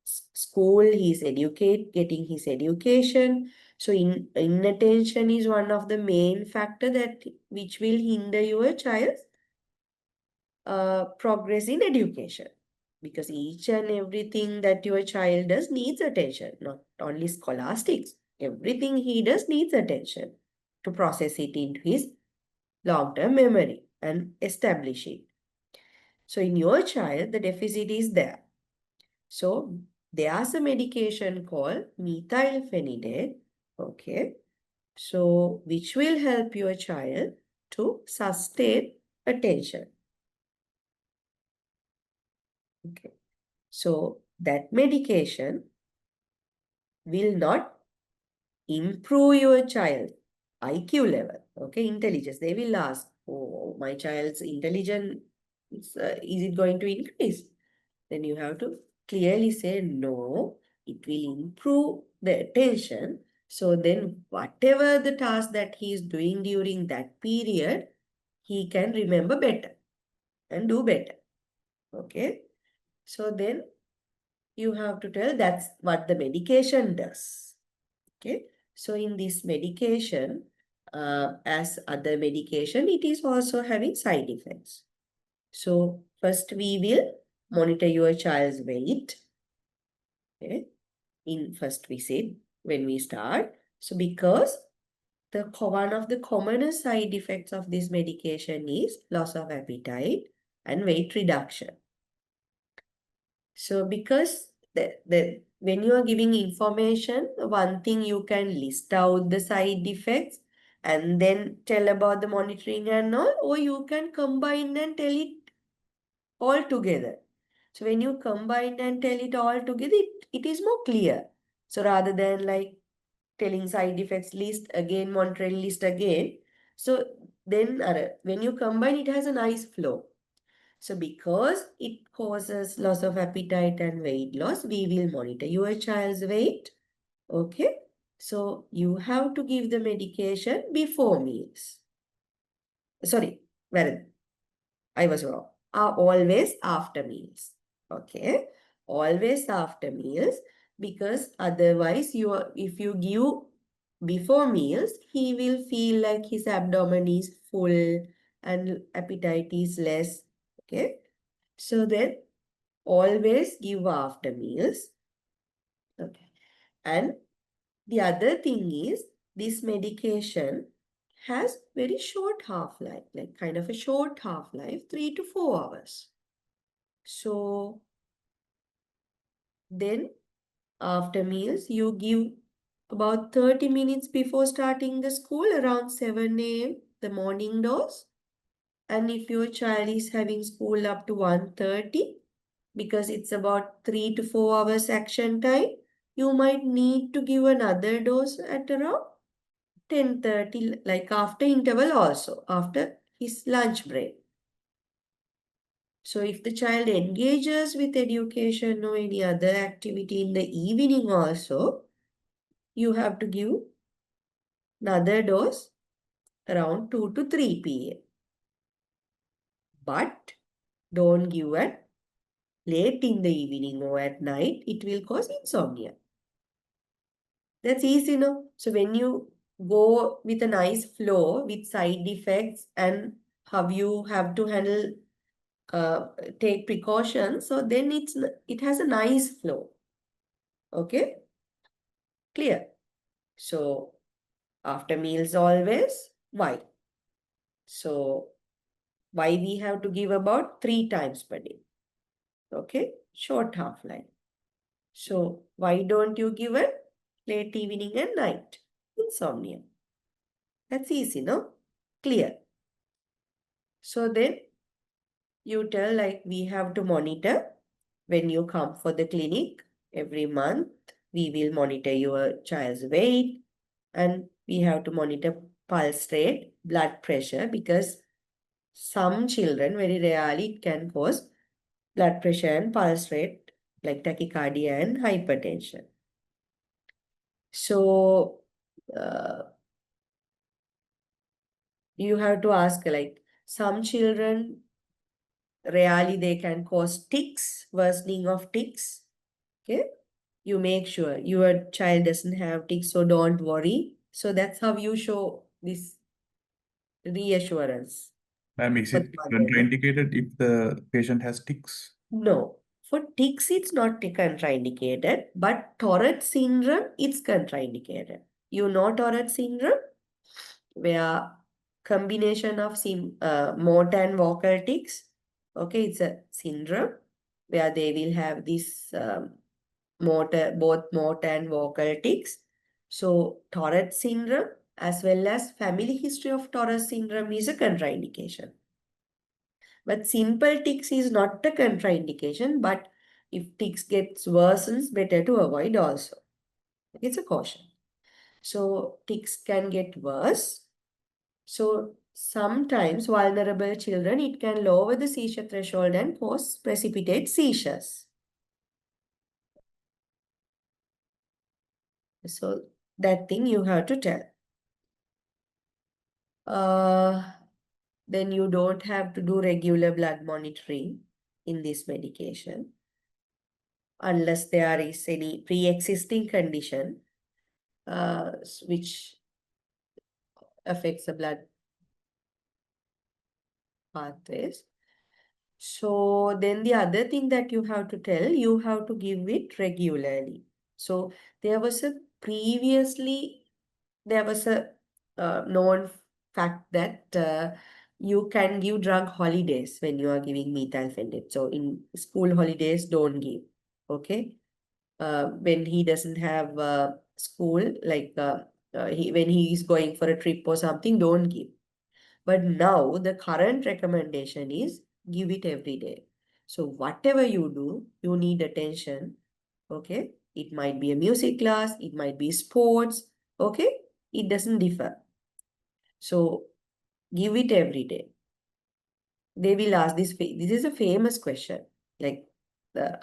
school, he's getting his education. So inattention is one of the main factor that which will hinder your child's progress in education, because each and everything that your child does needs attention, not only scholastics. Everything he does needs attention to process it into his long-term memory and establish it. So in your child, the deficit is there. So there's a medication called methylphenidate, okay? So which will help your child to sustain attention. Okay. So that medication will not improve your child IQ level, okay, intelligence. They will ask, oh, my child's intelligence, is it going to increase? Then you have to clearly say, no, it will improve the attention. So then whatever the task that he is doing during that period, he can remember better and do better. Okay. So then you have to tell that's what the medication does. Okay. So in this medication, as other medication, it is also having side effects. So first we will monitor your child's weight. Okay. In first visit when we start. So because one of the commonest side effects of this medication is loss of appetite and weight reduction. So because when you are giving information, one thing you can list out the side effects and then tell about the monitoring and all, or you can combine and tell it all together. So when you combine and tell it all together, it is more clear. So rather than like telling side effects list again, monitoring list again. So then when you combine, it has a nice flow. So because it causes loss of appetite and weight loss, we will monitor your child's weight. Okay. So you have to give the medication before meals. Sorry, I was wrong. Always after meals. Okay. Always after meals, because otherwise if you give before meals, he will feel like his abdomen is full and appetite is less. Okay. So then always give after meals. Okay. And the other thing is this medication has very short half-life, like kind of a short half-life, 3 to 4 hours. So then after meals, you give about 30 minutes before starting the school, around 7 a.m., the morning dose. And if your child is having school up to 1:30, because it's about 3 to 4 hours action time, you might need to give another dose at around 10:30, like after interval also, after his lunch break. So if the child engages with education or any other activity in the evening also, you have to give another dose around 2 to 3 p.m. But don't give at late in the evening or at night. It will cause insomnia. That's easy, no? So when you go with a nice flow with side effects and how you have to handle, take precautions, so then it has a nice flow. Okay? Clear? So after meals always, why? So why we have to give about 3 times per day? Okay? Short half-life. So why don't you give it late evening and night? Insomnia. That's easy, no? Clear. So then you tell like we have to monitor when you come for the clinic every month. We will monitor your child's weight and we have to monitor pulse rate, blood pressure, because some children very rarely it can cause blood pressure and pulse rate like tachycardia and hypertension. So you have to ask like some children rarely they can cause tics, worsening of tics. Okay. You make sure your child doesn't have tics, so don't worry. So that's how you show this reassurance. Ma'am, is For it the mother. contraindicated if the patient has tics? No, for tics it's not contraindicated, but Tourette syndrome it's contraindicated. You know Tourette syndrome, where combination of motor and vocal tics. Okay, it's a syndrome where they will have this both motor and vocal tics. So Tourette syndrome as well as family history of Tourette syndrome is a contraindication. But simple tics is not a contraindication, but if tics gets worsens, better to avoid also. It's a caution. So tics can get worse. So sometimes vulnerable children, it can lower the seizure threshold and cause precipitate seizures. So That thing you have to tell. Then you don't have to do regular blood monitoring in this medication unless there is any pre-existing condition which affects the blood pathways. So then the other thing that you have to tell, you have to give it regularly. So there was a previously, there was a known fact that you can give drug holidays when you are giving methylphenidate. So in school holidays, don't give. Okay. When he doesn't have school, like when he is going for a trip or something, don't give. But now the current recommendation is give it every day. So whatever you do, you need attention. Okay. It might be a music class, it might be sports. Okay. It doesn't differ. So give it every day. They will ask this. This is a famous question. Like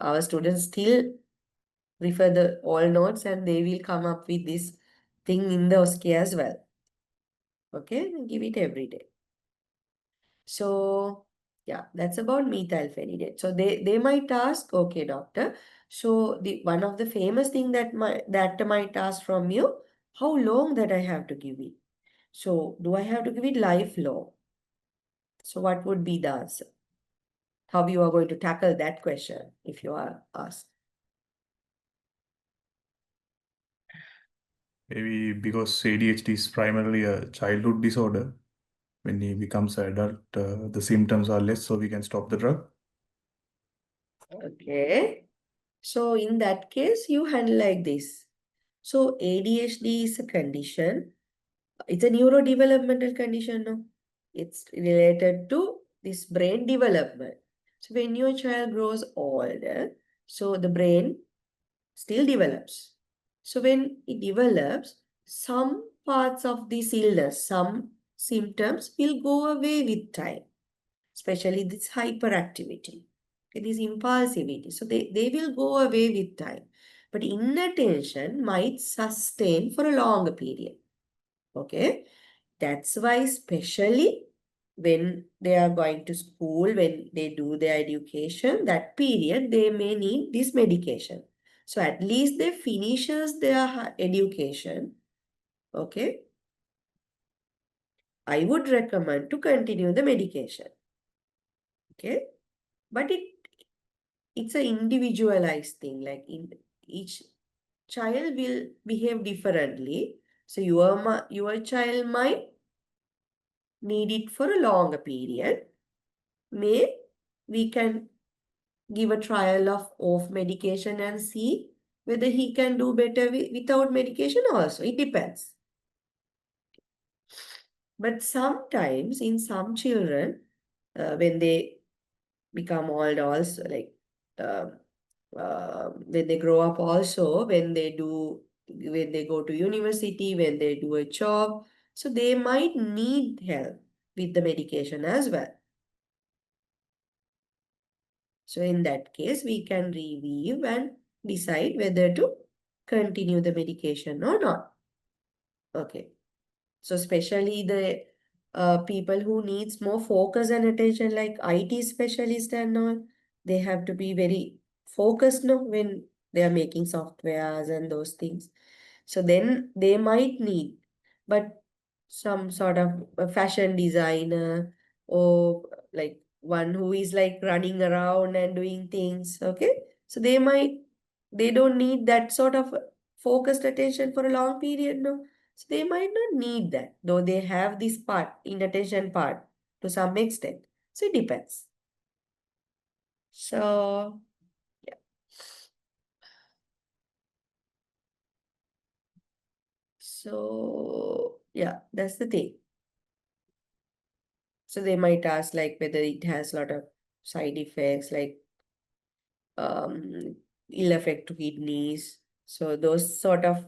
our students still refer the all notes and they will come up with this thing in the OSCE as well. Okay. Give it every day. So yeah, that's about methylphenidate. So they might ask, okay, doctor. So the one of the famous thing that might ask from you, how long that I have to give it? So do I have to give it lifelong? So what would be the answer? How you are going to tackle that question if you are asked? Maybe because ADHD is primarily a childhood disorder. When he becomes an adult, the symptoms are less, so we can stop the drug. Okay. So in that case, you handle like this. So ADHD is a condition. It's a neurodevelopmental condition, no? It's related to this brain development. So when your child grows older, so the brain still develops. So when it develops, some parts of this illness, some symptoms will go away with time, especially this hyperactivity, this impulsivity. So they will go away with time. But inattention might sustain for a longer period. Okay. That's why, especially when they are going to school, when they do their education, that period, they may need this medication. So at least they finishes their education. Okay. I would recommend to continue the medication. Okay. But it's an individualized thing. Like in each child will behave differently. So your child might need it for a longer period. May we can give a trial of off medication and see whether he can do better without medication also. It depends. But sometimes in some children, when they become old also, like um, when they grow up also, when they go to university, when they do a job, so they might need help with the medication as well. So in that case, we can review and decide whether to continue the medication or not. Okay. So especially the people who needs more focus and attention, like IT specialist and all, they have to be very focused now when they are making softwares and those things. So then they might need, but some sort of a fashion designer or like one who is like running around and doing things. Okay. So they don't need that sort of focused attention for a long period. No. So they might not need that, though they have this part, inattention part to some extent. So it depends. So yeah. So yeah, that's the thing. So they might ask like whether it has a lot of side effects like ill effect to kidneys. So those sort of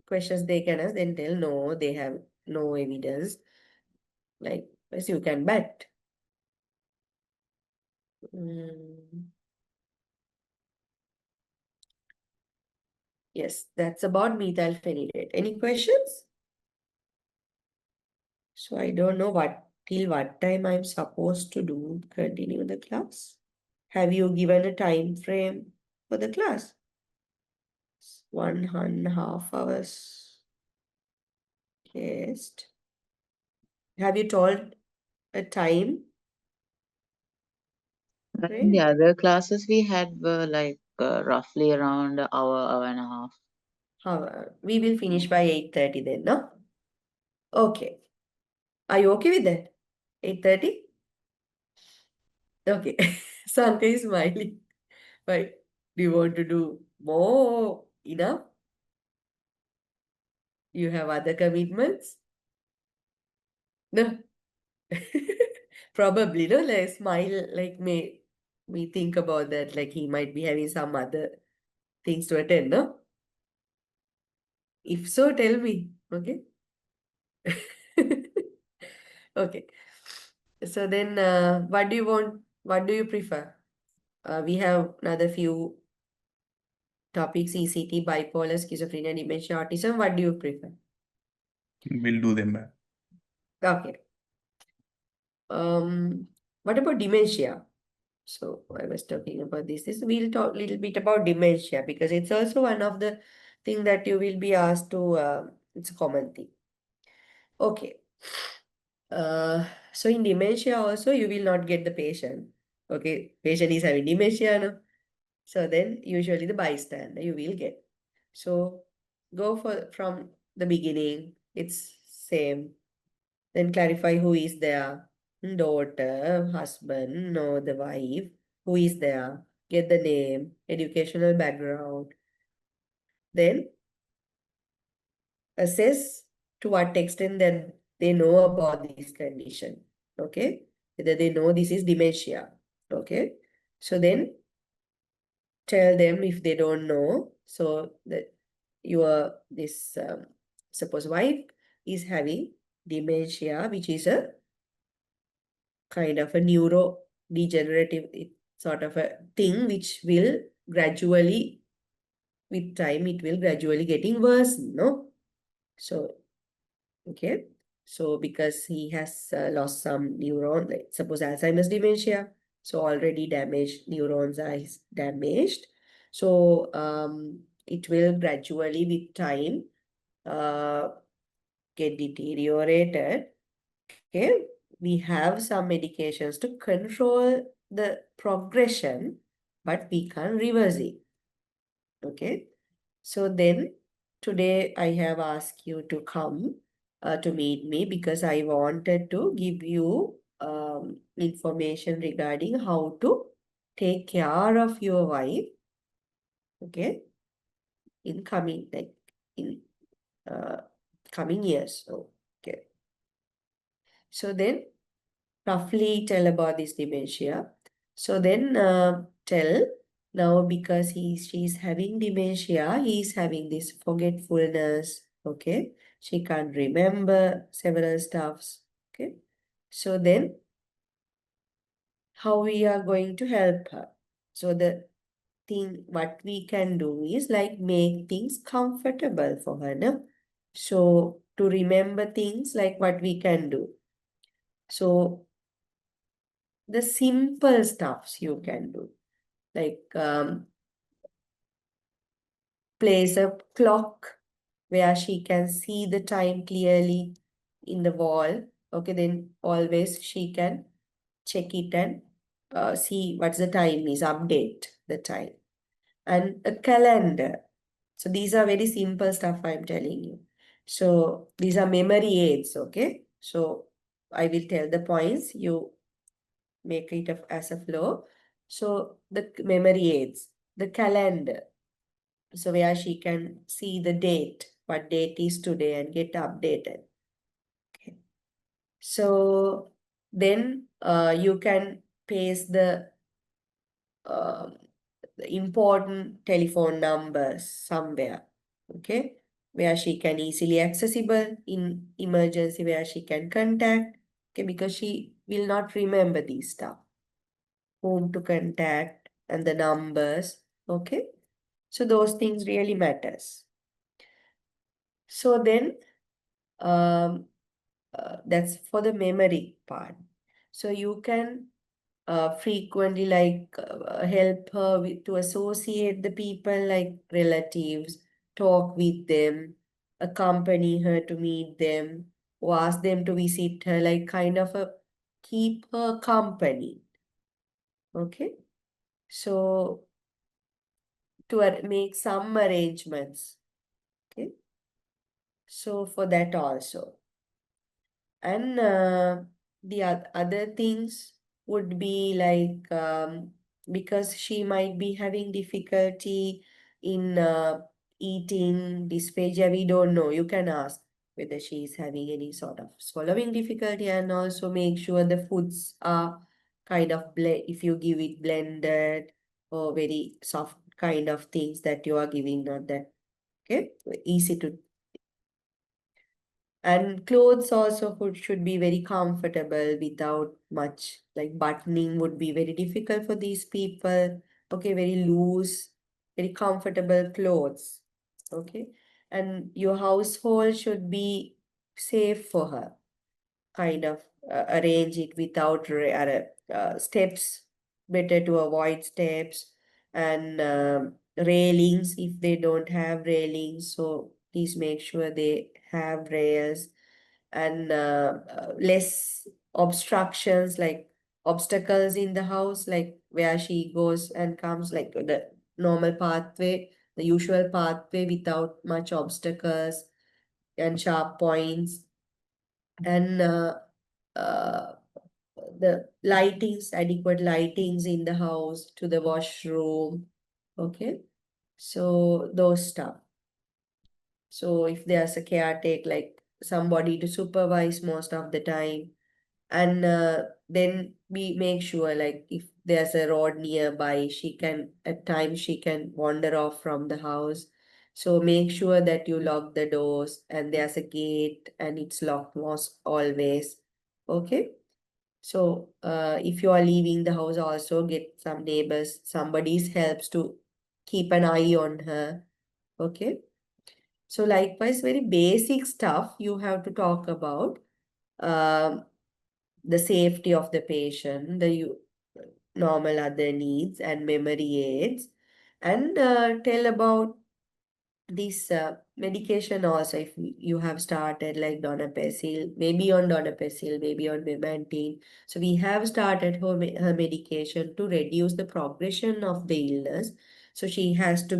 questions they can ask, then tell no, they have no evidence. Like as you can bet. Mm. Yes, that's about methylphenidate. Any questions? So I don't know till what time I'm supposed to continue the class. Have you given a time frame for the class? 1.5 hours. Yes. Have you told a time In the frame? other classes we had were like roughly around an hour, hour and a half. We will finish by 8:30 then, no? Okay. Are you okay with that? 8:30? Okay. Sanka is smiling. Why? Do you want to do more? Enough? You have other commitments? No. Probably, no? Like smile, like me think about that, like he might be having some other things to attend, no? If so, tell me, okay? Okay. So then, what do you want? What do you prefer? We have another few topics: ECT, bipolar, schizophrenia, dementia, autism. What do you prefer? We'll do them, ma'am. Okay. What about dementia? So I was talking about this. We'll talk a little bit about dementia because it's also one of the thing that you will be asked to. It's a common thing. Okay. So in dementia also you will not get the patient. Okay, patient is having dementia, no? So then usually the bystander you will get. So go from the beginning. It's same. Then clarify who is there. Daughter, husband, no, the wife. Who is there? Get the name, educational background. Then assess to what extent that they know about this condition. Okay? Whether they know this is dementia. Okay? So then tell them if they don't know. So that this suppose wife is having dementia, which is a kind of a neurodegenerative sort of a thing which will gradually, with time, it will gradually getting worse, no? So, okay. So, because he has lost some neuron, like suppose Alzheimer's dementia, so already damaged neurons are damaged. So, it will gradually with time uh, get deteriorated. Okay, we have some medications to control the progression, but we can't reverse it. Okay, so then today I have asked you to come to meet me because I wanted to give you information regarding how to take care of your wife. Okay, in coming in uh, coming years. Okay, so then roughly tell about this dementia. So then tell now because she's having dementia, he's having this forgetfulness. Okay, she can't remember several stuffs. Okay, so then how we are going to help her? So the thing what we can do is like make things comfortable for her. No? So to remember things like what we can do. So the simple stuffs you can do, like place a clock where she can see the time clearly in the wall. Okay, then always she can check it and see what's the time is, update the time. And a calendar. So these are very simple stuff I'm telling you. So these are memory aids, okay? So I will tell the points, you make it as a flow. So the memory aids, the calendar. So where she can see the date, what date is today and get updated. Okay. So then you can paste um, the important telephone numbers somewhere. Okay. Where she can easily accessible in emergency, where she can contact. Okay, because she will not remember these stuff. Whom to contact and the numbers. Okay. So those things really matters. So then that's for the memory part. So you can frequently help her to associate the people like relatives, talk with them, accompany her to meet them, or ask them to visit her, like kind of a keep her company. Okay, so to make some arrangements. Okay, so for that also. And the other things would be like because she might be having difficulty in eating dysphagia, we don't know. You can ask whether she is having any sort of swallowing difficulty, and also make sure the foods are kind of if you give it blended or very soft kind of things that you are giving, not that okay easy to. And clothes also should be very comfortable without much, like buttoning would be very difficult for these people. Okay, very loose, very comfortable clothes. Okay, and your household should be safe for her. Kind of arrange it without steps, better to avoid steps, and railings if they don't have railings. So please make sure they have rails, and less obstructions like obstacles in the house, like where she goes and comes, like the normal pathway, the usual pathway without much obstacles and sharp points. And uh, the lightings, adequate lightings in the house, to the washroom. Okay, so those stuff. So if there's a caretaker, like somebody to supervise most of the time, and then we make sure like if there's a road nearby, she can at times she can wander off from the house. So make sure that you lock the doors and there's a gate and it's locked most always. Okay. So if you are leaving the house, also get some neighbors, somebody's helps to keep an eye on her. Okay. So likewise, very basic stuff you have to talk about. Um, the safety of the patient, the normal other needs and memory aids, and tell about this medication also. If you have started like donepezil, maybe on donepezil, maybe on memantine. So we have started her medication to reduce the progression of the illness. So she has to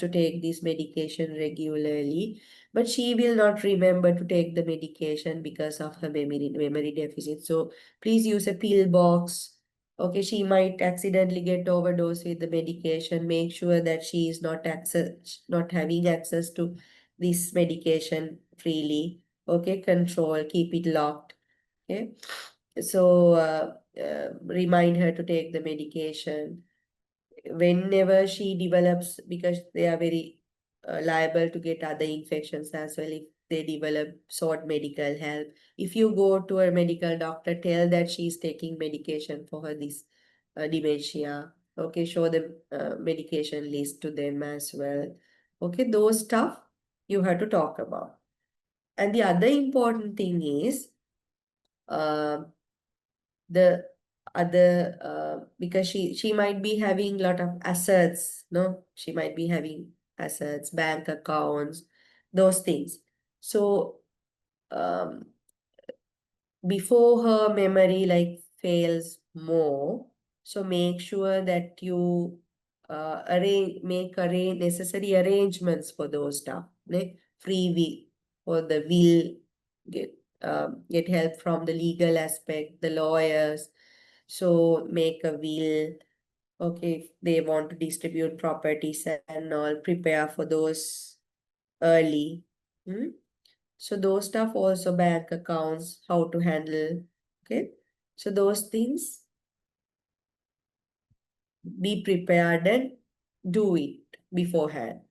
take this medication regularly, but she will not remember to take the medication because of her memory deficit. So please use a pill box. Okay, she might accidentally get overdose with the medication. Make sure that she is not having access to this medication freely. Okay, control, keep it locked. Okay, so remind her to take the medication whenever she develops, because they are very liable to get other infections as well if they develop sought medical help. If you go to a medical doctor, tell that she is taking medication for her this dementia. Okay, show the medication list to them as well. Okay, those stuff you have to talk about. And the other important thing is uh, the other because she might be having lot of assets, no, she might be having assets, bank accounts, those things. So um, before her memory like fails more, so make sure that you make necessary arrangements for those stuff, like free will for the will, get get help from the legal aspect, the lawyers. So make a will. Okay, if they want to distribute properties and all, prepare for those early. Hmm? So those stuff also, bank accounts, how to handle. Okay. So those things, be prepared and do it beforehand.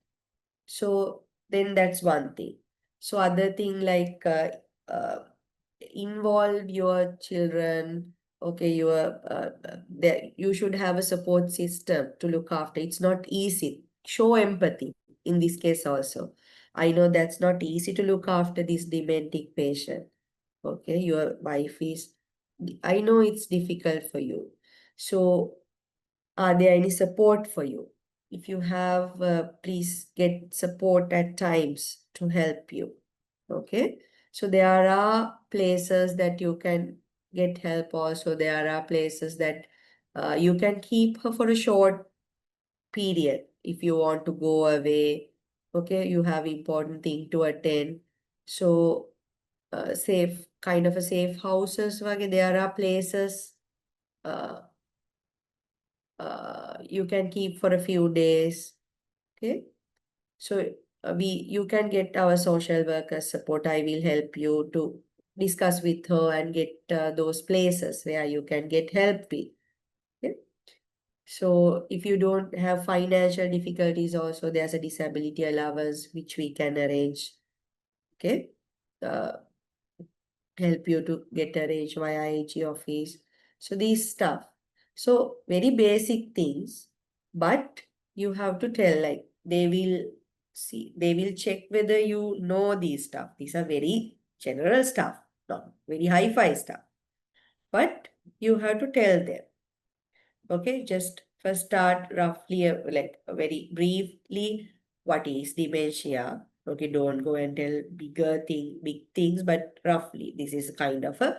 So then that's one thing. So other thing like involve your children. Okay, you should have a support system to look after. It's not easy. show empathy in this case also. I know that's not easy to look after this dementic patient. Okay, your wife is, I know it's difficult for you. So, are there any support for you? If you have, please get support at times to help you. Okay, so there are places that you can get help also. There are places that you can keep her for a short period if you want to go away. Okay, you have important thing to attend. So safe, kind of a safe houses wage there are places uh, you can keep for a few days. Okay, so you can get our social worker support. I will help you to discuss with her and get those places where you can get help with. Okay? So if you don't have financial difficulties also, there's a disability allowance which we can arrange. Okay, uh, help you to get arranged via AG office. So these stuff. So very basic things, but you have to tell, like, they will see, they will check whether you know these stuff. These are very general stuff, not very hi-fi stuff. But you have to tell them. Okay, just first start roughly, like very briefly, what is dementia? Okay, don't go and tell big things, but roughly, this is kind of a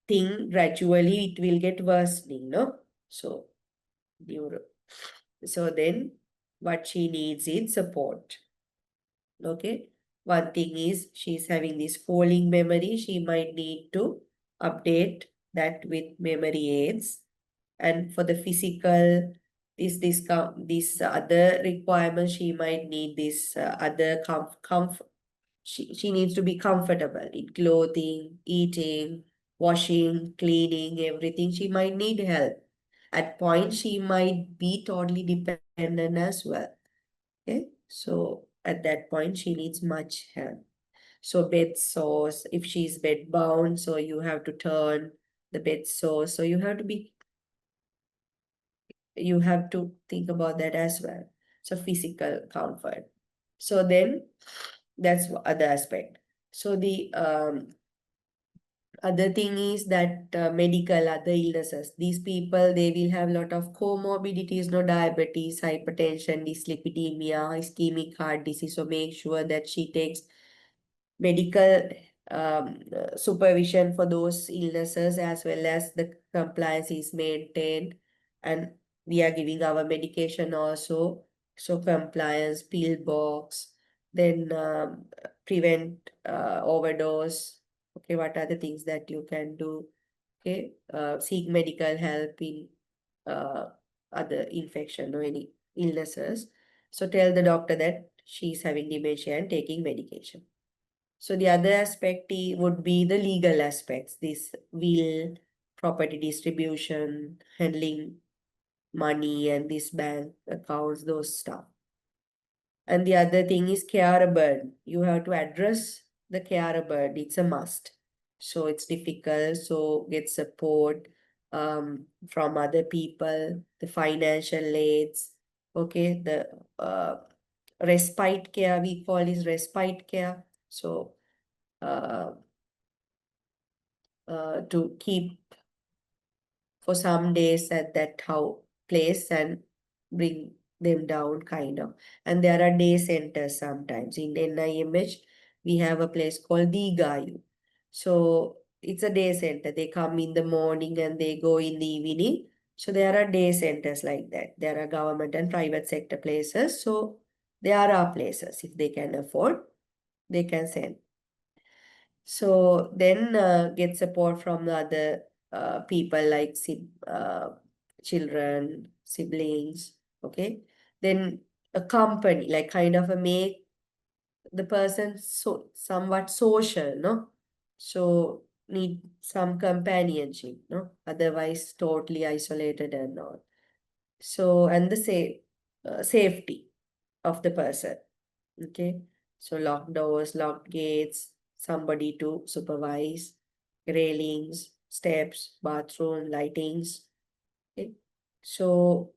thing. Gradually, it will get worsening, no? So, neuro. So then, what she needs is support. Okay, one thing is she's having this falling memory. She might need to update that with memory aids. And for the physical, this other requirements, she might need this other comfort. She needs to be comfortable in clothing, eating, washing, cleaning, everything. She might need help. At points, she might be totally dependent as well. Okay, so at that point, she needs much help. So bed sores, if she's bed bound, so you have to turn the bed sores. So you have to think about that as well. So physical comfort. So then that's other aspect. So the other thing is that medical other illnesses. These people, they will have a lot of comorbidities, no, diabetes, hypertension, dyslipidemia, ischemic heart disease. So make sure that she takes medical supervision for those illnesses, as well as the compliance is maintained, and we are giving our medication also. So compliance, pill box, then prevent overdose. Okay, what are the things that you can do? Okay, seek medical help in uh, other infection or any illnesses. So tell the doctor that she's having dementia and taking medication. So the other aspect would be the legal aspects, this will, property distribution, handling money and this bank accounts, those stuff. And the other thing is care burden. You have to address the care burden. It's a must. So it's difficult. So get support from other people, the financial aids. Okay, the respite care, we call is respite care. So uh, to keep for some days at that how place and bring them down, kind of. And there are day centers sometimes. In NIMH, we have a place called Digayu. So it's a day center. They come in the morning and they go in the evening. So there are day centers like that. There are government and private sector places. So there are places, if they can afford, they can send. So then get support from the other people like children, siblings, okay? Then a company, like kind of a make the person so somewhat social, no? So need some companionship, no? Otherwise totally isolated and all. So, and the safety of the person. Okay, so locked doors, locked gates, somebody to supervise, railings, steps, bathroom, lightings. Okay, so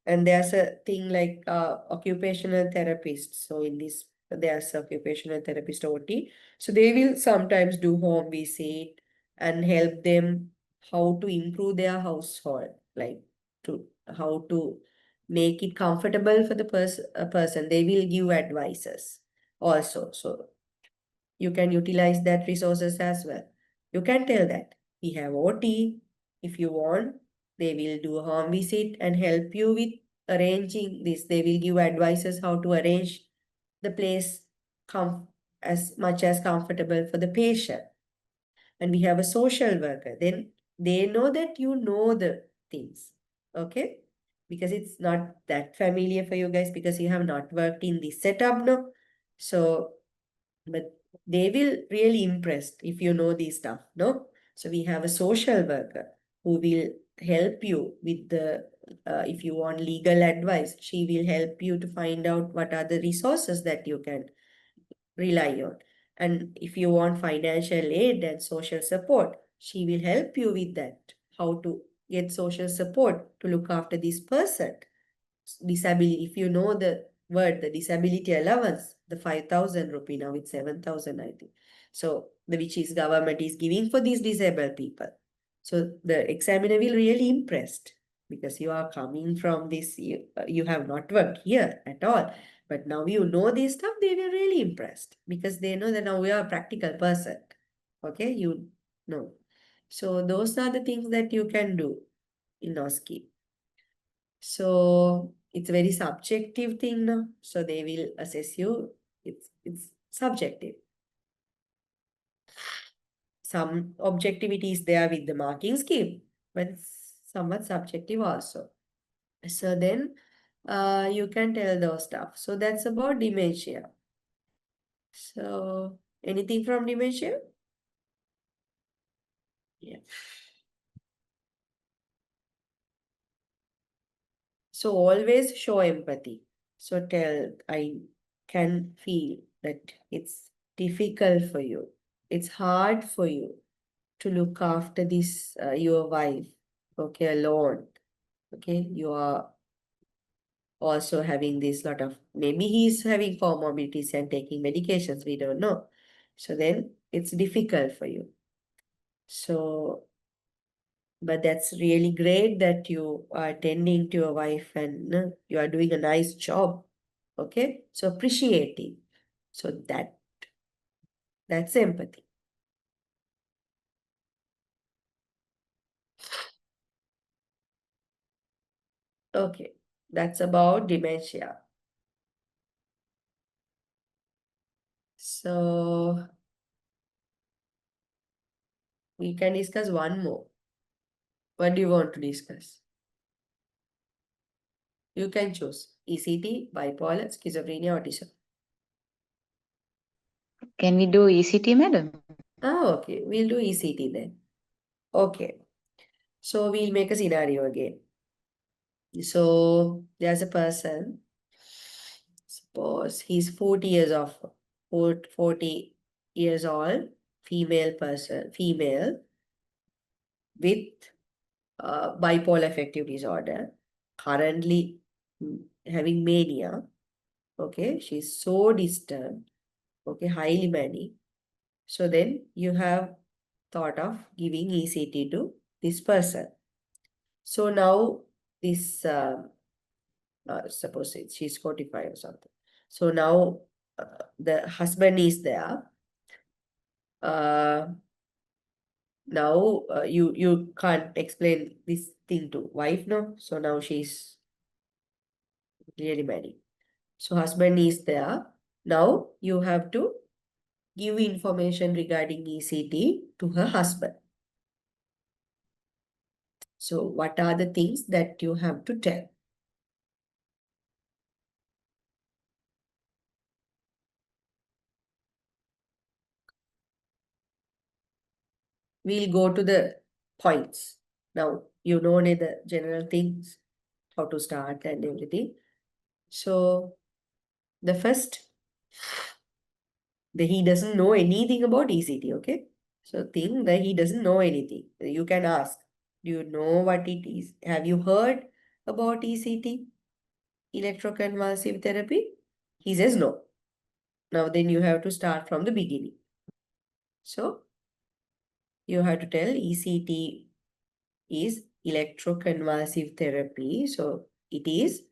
And there's a thing like occupational therapist. So in this, there's occupational therapist OT. So they will sometimes do home visit and help them how to improve their household, like to how to make it comfortable for the person. They will give advices also. So you can utilize that resources as well. You can tell that we have OT. If you want, they will do a home visit and help you with arranging this. They will give advices how to arrange the place as much as comfortable for the patient. And we have a social worker. Then they know that you know the things. Okay? Because it's not that familiar for you guys because you have not worked in this setup now. So but they will really impressed if you know this stuff, no? So we have a social worker who will help you with the if you want legal advice, she will help you to find out what are the resources that you can rely on. And if you want financial aid and social support, she will help you with that, how to get social support to look after this person. Disability, if you know the word, the disability allowance, the 5,000 rupee, now it's 7,000, I think. So the which is government is giving for these disabled people. So the examiner will really impressed because you are coming from this, you have not worked here at all. But now you know this stuff, they were really impressed because they know that now we are a practical person. Okay, you know. So those are the things that you can do in OSCE. So it's a very subjective thing now. So they will assess you. It's subjective. Some objectivity is there with the marking scheme, but it's somewhat subjective also. So then you can tell those stuff. So that's about dementia. So anything from dementia? Yeah. So always show empathy. So tell, I can feel that it's difficult for you. It's hard for you to look after this, your wife, okay, alone. Okay, you are also having this lot of, maybe he's having comorbidities and taking medications, we don't know. So then it's difficult for you. So but that's really great that you are tending to your wife and you are doing a nice job. Okay, so appreciating. So that's empathy. Okay, that's about dementia. So we can discuss one more. What do you want to discuss? You can choose ECT, bipolar, schizophrenia, autism. Can we do ECT, madam? Okay, we'll do ECT then. Okay, so we'll make a scenario again. So there's a person, suppose he's 40 years of 40 years old, female person, female with bipolar affective disorder, currently having mania. Okay, she's so disturbed. Okay, highly manic. So then you have thought of giving ECT to this person. So now this, suppose she's 45 or something. So now the husband is there. Now you can't explain this thing to wife, no? So now she's really married. So husband is there. Now you have to give information regarding ECT to her husband. So what are the things that you have to tell? We'll go to the points. Now you know the general things, how to start and everything. So the first, he doesn't know anything about ECT, okay? So think that he doesn't know anything. You can ask, do you know what it is? Have you heard about ECT? electroconvulsive therapy? He says no. Now then you have to start from the beginning. So you have to tell ECT is electroconvulsive therapy. So it is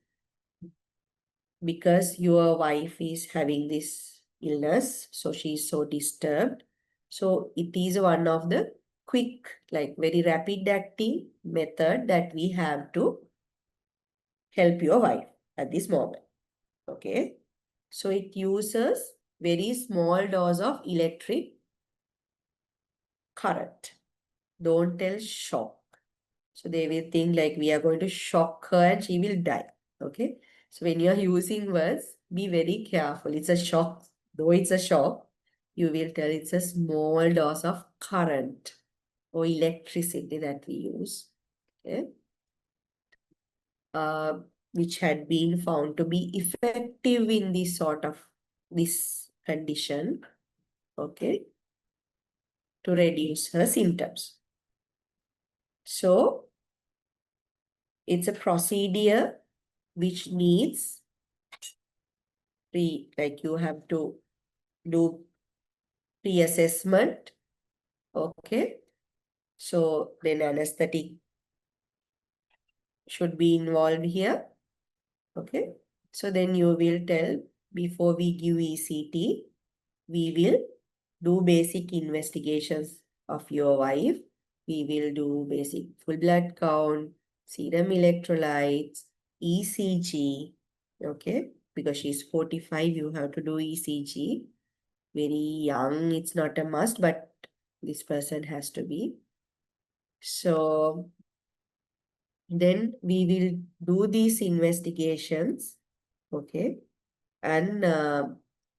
because your wife is having this illness, so she is so disturbed. So it is one of the quick, like very rapid acting method that we have to help your wife at this moment. Okay. So it uses very small dose of electric current. Don't tell shock. So they will think like we are going to shock her and she will die. Okay. So when you are using words, be very careful. It's a shock. Though it's a shock, you will tell it's a small dose of current or electricity that we use. Okay. Which had been found to be effective in this condition. Okay. To reduce her symptoms. So it's a procedure which needs like you have to do pre-assessment. Okay. So then anesthetic should be involved here. Okay. So then you will tell before we give ECT, we will do basic investigations of your wife. We will do basic full blood count, serum electrolytes, ECG. Okay. Because she's 45, you have to do ECG. Very young, it's not a must, but this person has to be. So then we will do these investigations, okay? And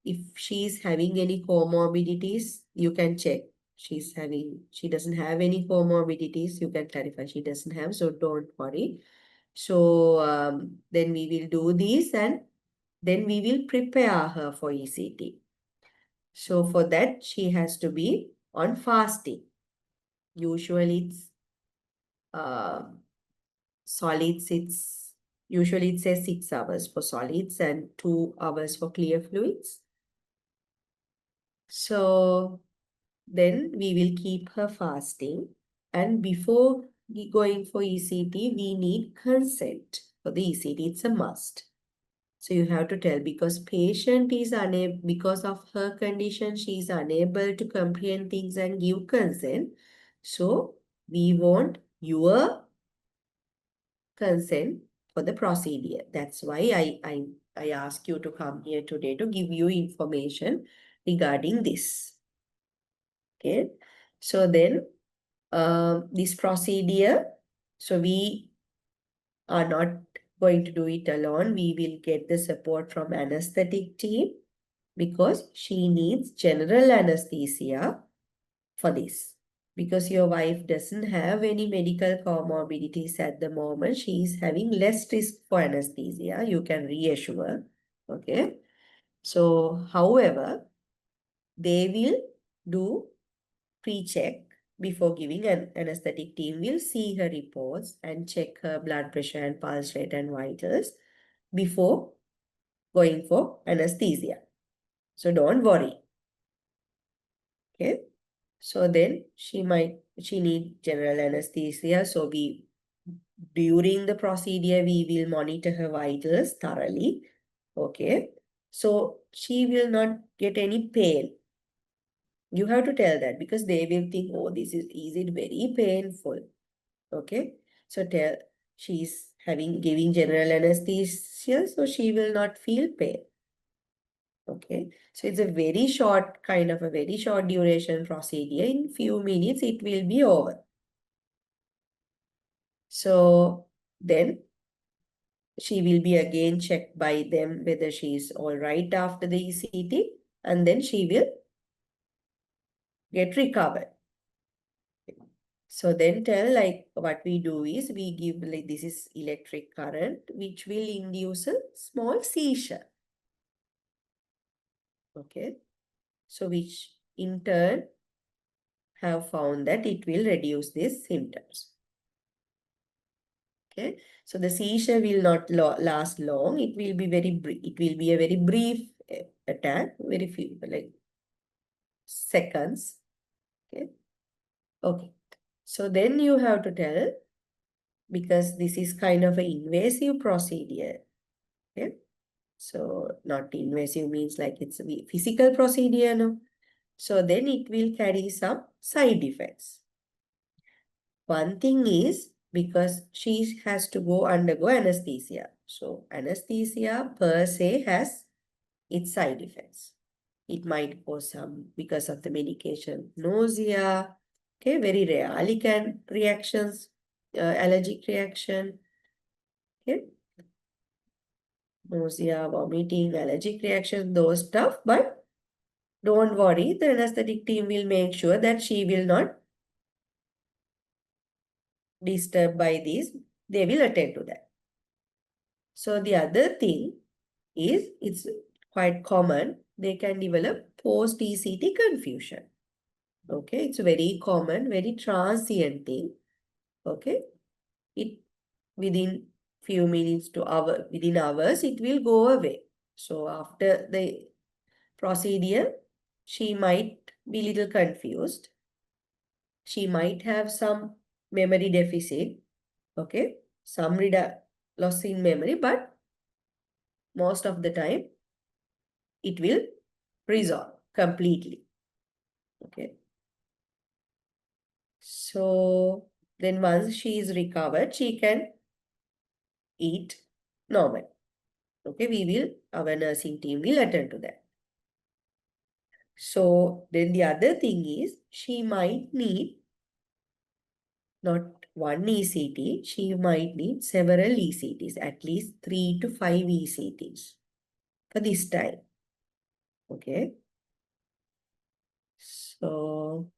if she's having any comorbidities, you can check. She doesn't have any comorbidities, you can clarify she doesn't have, so don't worry. So then we will do this and then we will prepare her for ECT. So for that, she has to be on fasting. Usually it's solids, usually it says 6 hours for solids and 2 hours for clear fluids. So then we will keep her fasting. And before going for ECT, we need consent for the ECT. It's a must. So you have to tell because patient is unable, because of her condition, she is unable to comprehend things and give consent. So we want your consent for the procedure. That's why I ask you to come here today to give you information regarding this. Okay. So then this procedure, so we are not going to do it alone. We will get the support from anesthetic team because she needs general anesthesia for this. Because your wife doesn't have any medical comorbidities at the moment, she is having less risk for anesthesia. You can reassure. Okay. So, however, they will do pre-check before giving. An anesthetic team will see her reports and check her blood pressure and pulse rate and vitals before going for anesthesia. So don't worry. Okay. So then she need general anesthesia. So during the procedure, we will monitor her vitals thoroughly. Okay. So she will not get any pain. You have to tell that because they will think, oh, is it very painful? Okay. So she's giving general anesthesia, so she will not feel pain. Okay. So it's a very short duration procedure. In few minutes, it will be over. So then she will be again checked by them whether she is all right after the ECT, and then she will get recovered. So then tell like what we do is we give like this is electric current which will induce a small seizure. Okay. So which in turn have found that it will reduce these symptoms. Okay, so the seizure will not last long. It will be a very brief attack, very few like seconds. Okay. Okay. So then you have to tell, because this is kind of an invasive procedure. Okay. So not invasive means like it's a physical procedure, no. So then it will carry some side effects. One thing is because she has to undergo anesthesia. So anesthesia per se has its side effects. It might cause some, because of the medication, nausea, okay, very rare allergic reactions, allergic reaction, okay, nausea, vomiting, allergic reaction, those stuff. But don't worry, the anesthetic team will make sure that she will not disturb by this. They will attend to that. So the other thing is, it's quite common, they can develop post-ECT confusion. Okay, it's very common, very transient thing. Okay, it within few minutes to within hours, it will go away. So after the procedure, she might be little confused. She might have some memory deficit. Okay, some loss in memory, but most of the time it will resolve completely. Okay. So then once she is recovered, she can eat normal. Okay, our nursing team will attend to that. So then the other thing is, she might need not one ECT, she might need several ECTs, at least 3 to 5 ECTs for this time. Okay. So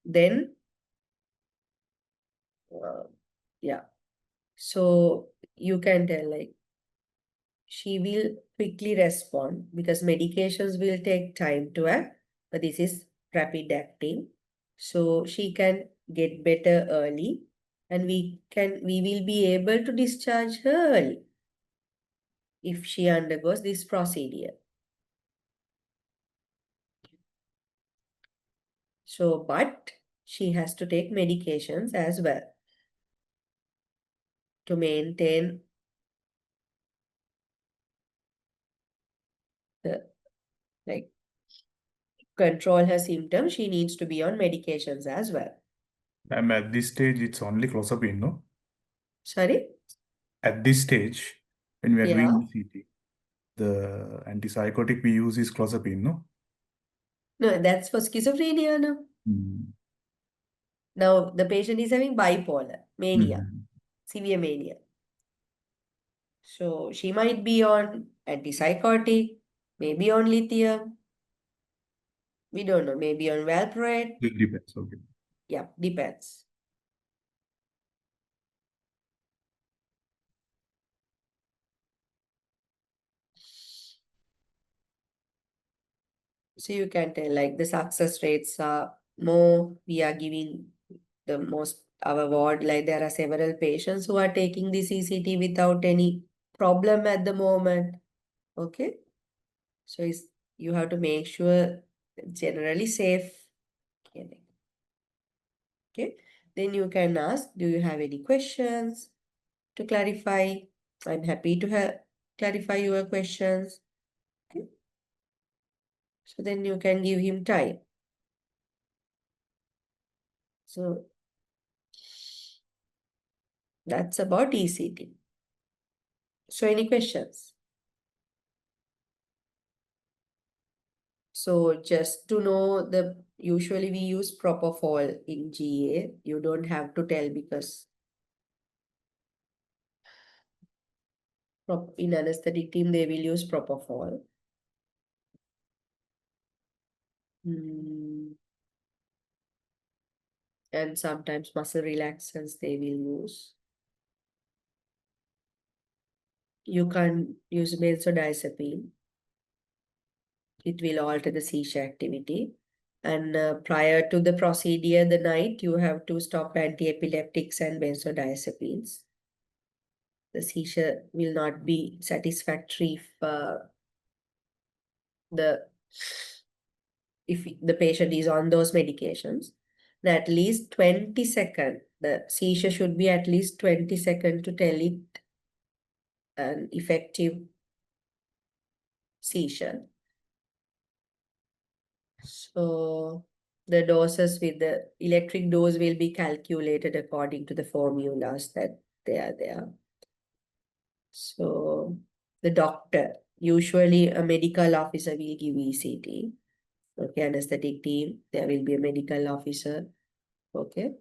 then yeah, so you can tell like she will quickly respond because medications will take time to act, but this is rapid acting. So she can get better early, and we will be able to discharge her early if she undergoes this procedure. So, but she has to take medications as well to maintain the, like, control her symptoms. She needs to be on medications as well. At this stage, it's only clozapine, no? Sorry? At this stage, when we are Yeah. doing ECT, the antipsychotic we use is clozapine, no? No, that's for schizophrenia, no? Now, the patient is having bipolar, mania, severe mania. So, she might be on antipsychotic, maybe on lithium. We don't know, maybe on valproate. It depends, okay. Yeah, depends. So, you can tell like the success rates are more. We are giving the most, our ward, like there are several patients who are taking this ECT without any problem at the moment. Okay. So you have to make sure generally safe. Okay. Then you can ask, do you have any questions to clarify? I'm happy to clarify your questions. Okay. So then you can give him time. So that's about ECT. So any questions? So just to know, usually we use propofol in GA. You don't have to tell because in anesthetic team they will use propofol. And sometimes muscle relaxants they will use. You can use benzodiazepine. It will alter the seizure activity. And prior to the procedure, the night, you have to stop antiepileptics and benzodiazepines. The seizure will not be satisfactory if the patient is on those medications. At least 20 seconds. The seizure should be at least 20 seconds to tell it an effective seizure. So the doses with the electric dose will be calculated according to the formulas that they are there. So the doctor, usually a medical officer will give ECT. Okay, anesthetic team, there will be a medical officer. Okay.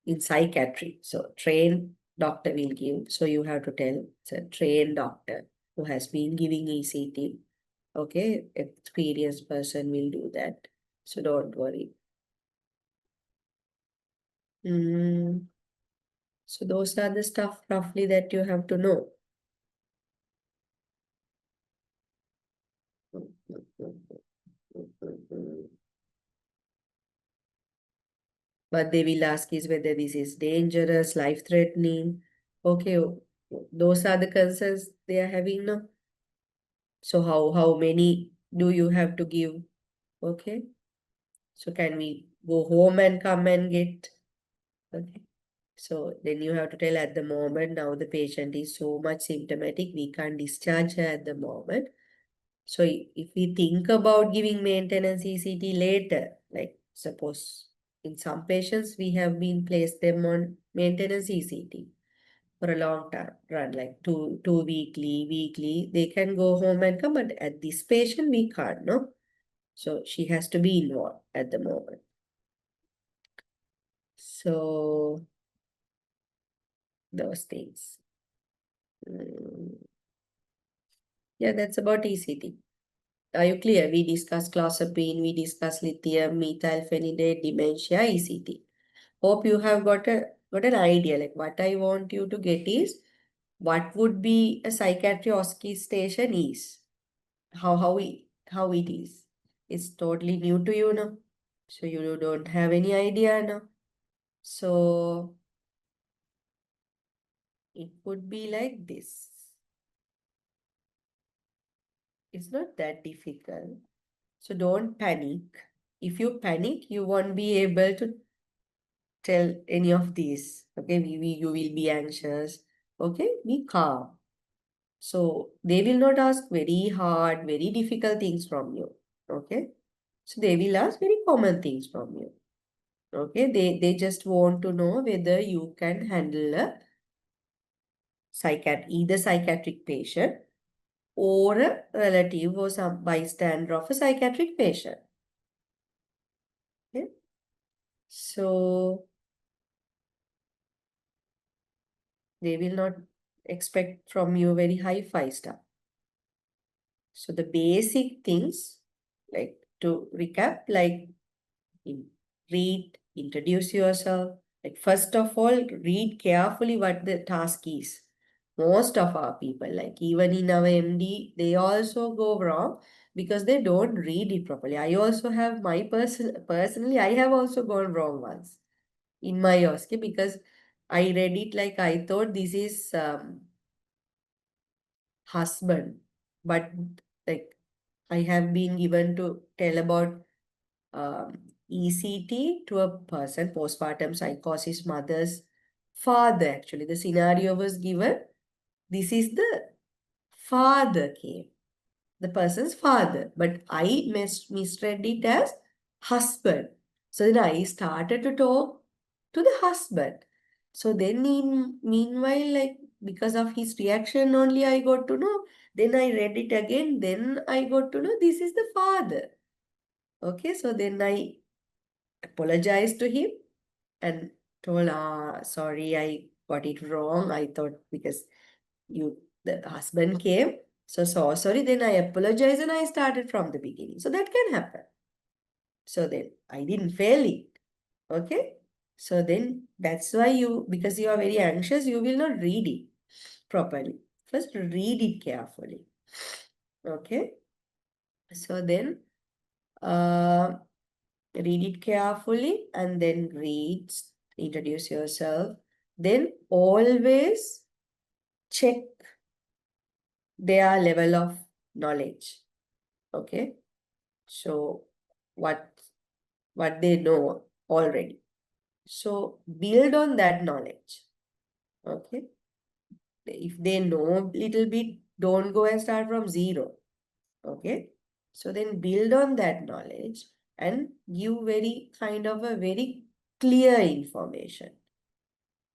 In psychiatry, so trained doctor will give. So you have to tell it's a trained doctor who has been giving ECT. Okay, experienced person will do that. So don't worry. So those are the stuff roughly that you have to know. But they will ask is whether this is dangerous, life-threatening. Okay, those are the concerns they are having now. So how many do you have to give? Okay. So can we go home and come and get? Okay. So then you have to tell at the moment, now the patient is so much symptomatic, we can't discharge her at the moment. So if we think about giving maintenance ECT later, like suppose in some patients we have been placed them on maintenance ECT for a long time, run like two weekly, they can go home and come, but at this patient we can't, no? So she has to be involved at the moment. So those things. Yeah, that's about ECT. Are you clear? We discussed clozapine, we discussed lithium, methylphenidate, dementia, ECT. Hope you have got an idea. Like what I want you to get is what would be a psychiatry OSCE station is. How it is. It's totally new to you now. So you don't have any idea now. So it would be like this. It's not that difficult. So don't panic. If you panic, you won't be able to tell any of these. Okay, you will be anxious. Okay, be calm. So they will not ask very hard, very difficult things from you. Okay, so they will ask very common things from you. Okay, they just want to know whether you can handle a either psychiatric patient or a relative or some bystander of a psychiatric patient. Okay, so they will not expect from you very high-fi stuff. So the basic things, like to recap, like read, introduce yourself. Like first of all, read carefully what the task is. Most of our people, like even in our MD, they also go wrong because they don't read it properly. I also have my personally, I have also gone wrong once in my OSCE because I read it like I thought this is husband, but like I have been given to tell about um, ECT to a person, postpartum psychosis mother's father. Actually, the scenario was given. This is the father came, the person's father, but I misread it as husband. So then I started to talk to the husband. So then meanwhile, like because of his reaction only I got to know. Then I read it again. Then I got to know this is the father. Okay, so then I apologized to him and told, sorry, I got it wrong. I thought because the husband came. So sorry. Then I apologized and I started from the beginning. So that can happen. So then I didn't fail it. Okay. So then that's why because you are very anxious, you will not read it properly. First read it carefully. Okay. So then Read it carefully and then introduce yourself. Then always check their level of knowledge. Okay. So what they know already. So build on that knowledge. Okay. If they know little bit, don't go and start from zero. Okay. So then build on that knowledge and give a very clear information.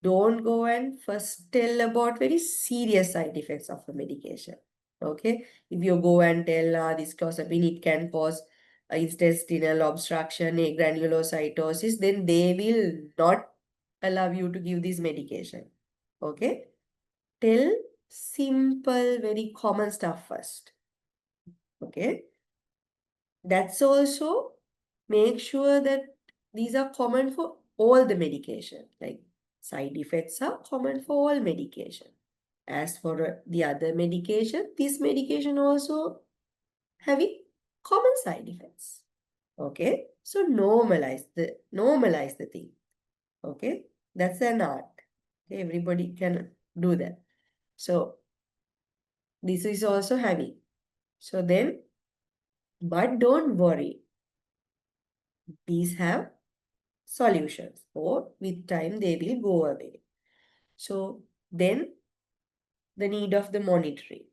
Don't go and first tell about very serious side effects of the medication. Okay. If you go and tell this clozapine, it can cause intestinal obstruction, granulocytosis, then they will not allow you to give this medication. Okay. Tell simple, very common stuff first. Okay. That's also make sure that these are common for all the medication. Like side effects are common for all medication. As for the other medication, this medication also having common side effects. Okay. So normalize the thing. Okay. That's an art. Okay? Everybody can do that. So this is also having. So then, but don't worry. These have solutions, or with time they will go away. So then the need of the monitoring.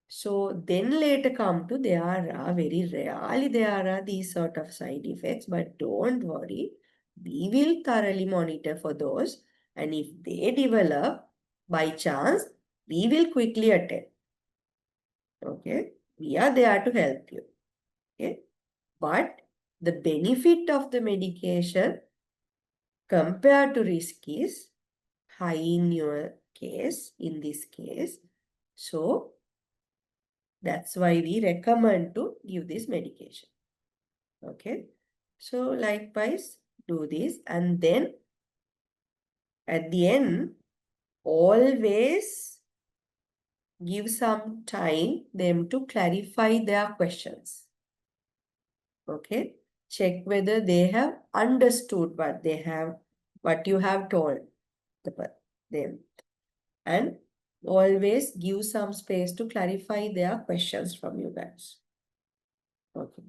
So then later come to there are very rarely there are these sort of side effects, but don't worry. We will thoroughly monitor for those, and if they develop by chance, we will quickly attend. Okay, we are there to help you. Okay, but the benefit of the medication compared to risk is high in your case, in this case. So that's why we recommend to give this medication. Okay. So likewise, do this, and then at the end, always give some time them to clarify their questions. Okay. Check whether they have understood what you have told them. And always give some space to clarify their questions from you guys. Okay.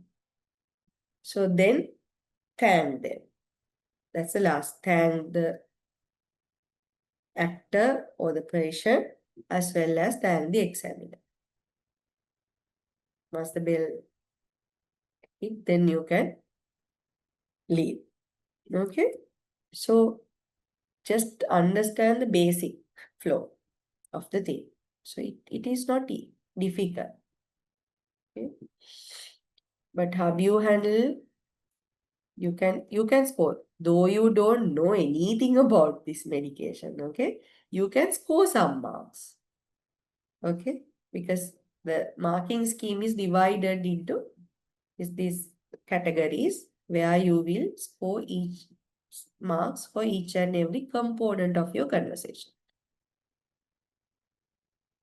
So then thank them. That's the last. Thank the actor or the patient as well as thank the examiner. Once the bell hit, then you can leave. Okay. So just understand the basic flow of the thing. So it is not difficult. Okay. But how you handle, you can score. Though you don't know anything about this medication, okay? You can score some marks. Okay? Because the marking scheme is divided into these categories where you will score each marks for each and every component of your conversation.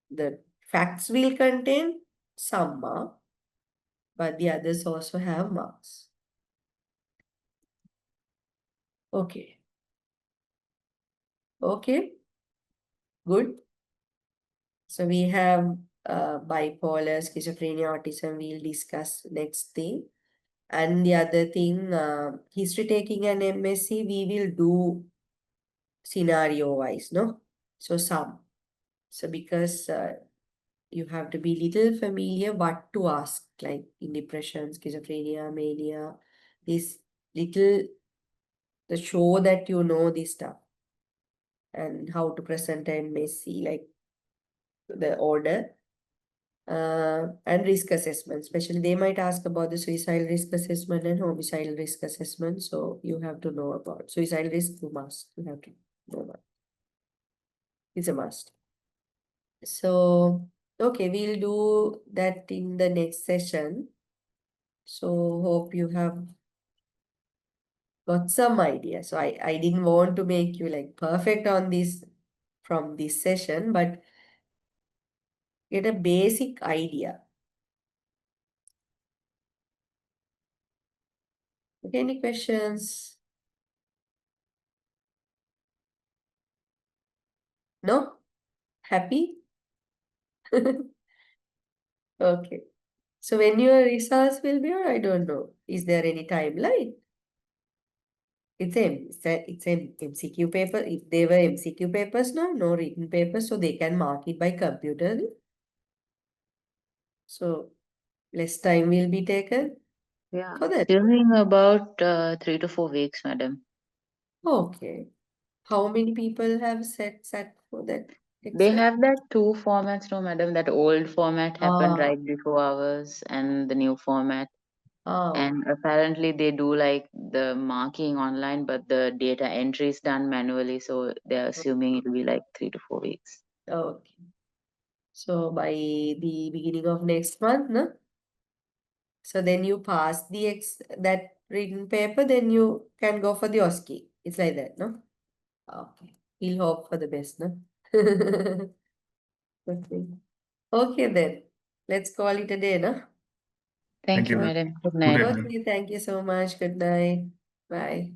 The facts will contain some mark, but the others also have marks. Okay. Okay. Good. So we have bipolar, schizophrenia, autism. We'll discuss next thing. And the other thing, history taking an MSc, we will do scenario wise, no? So some. So because you have to be little familiar what to ask, like in depression, schizophrenia, mania, this little, the show that you know this stuff and how to present an MSc, like the order. And risk assessment. Especially they might ask about the suicidal risk assessment and homicidal risk assessment. So you have to know about suicidal risk. You have to know about. It's a must. So okay, we'll do that in the next session. So hope you have got some idea. So I didn't want to make you like perfect on this from this session, but get a basic idea. Okay, any questions? No? Happy? Okay. So when your results will be, or I don't know. Is there any timeline? It's a MCQ paper. If they were MCQ papers, no written papers, so they can mark it by computer. So less time will be taken Yeah, for that. still in about 3 to 4 weeks, madam. Okay. How many people have sat for that They exam? have that two formats, no, madam. That old format happened Ah, right before ours, and the new format. ah, And apparently, they do like the marking online, but the data entry is done manually. So they're assuming it will be like 3 to 4 weeks. okay. So by the beginning of next month, no? So then you pass that written paper, then you can go for the OSCE. It's like that, no? Okay. We'll hope for the best, no? Okay. Okay then. Let's call it a day, no? Thank Thank you, you. madam. Good Good night. day, madam. Okay, thank you so much. Good night. Bye.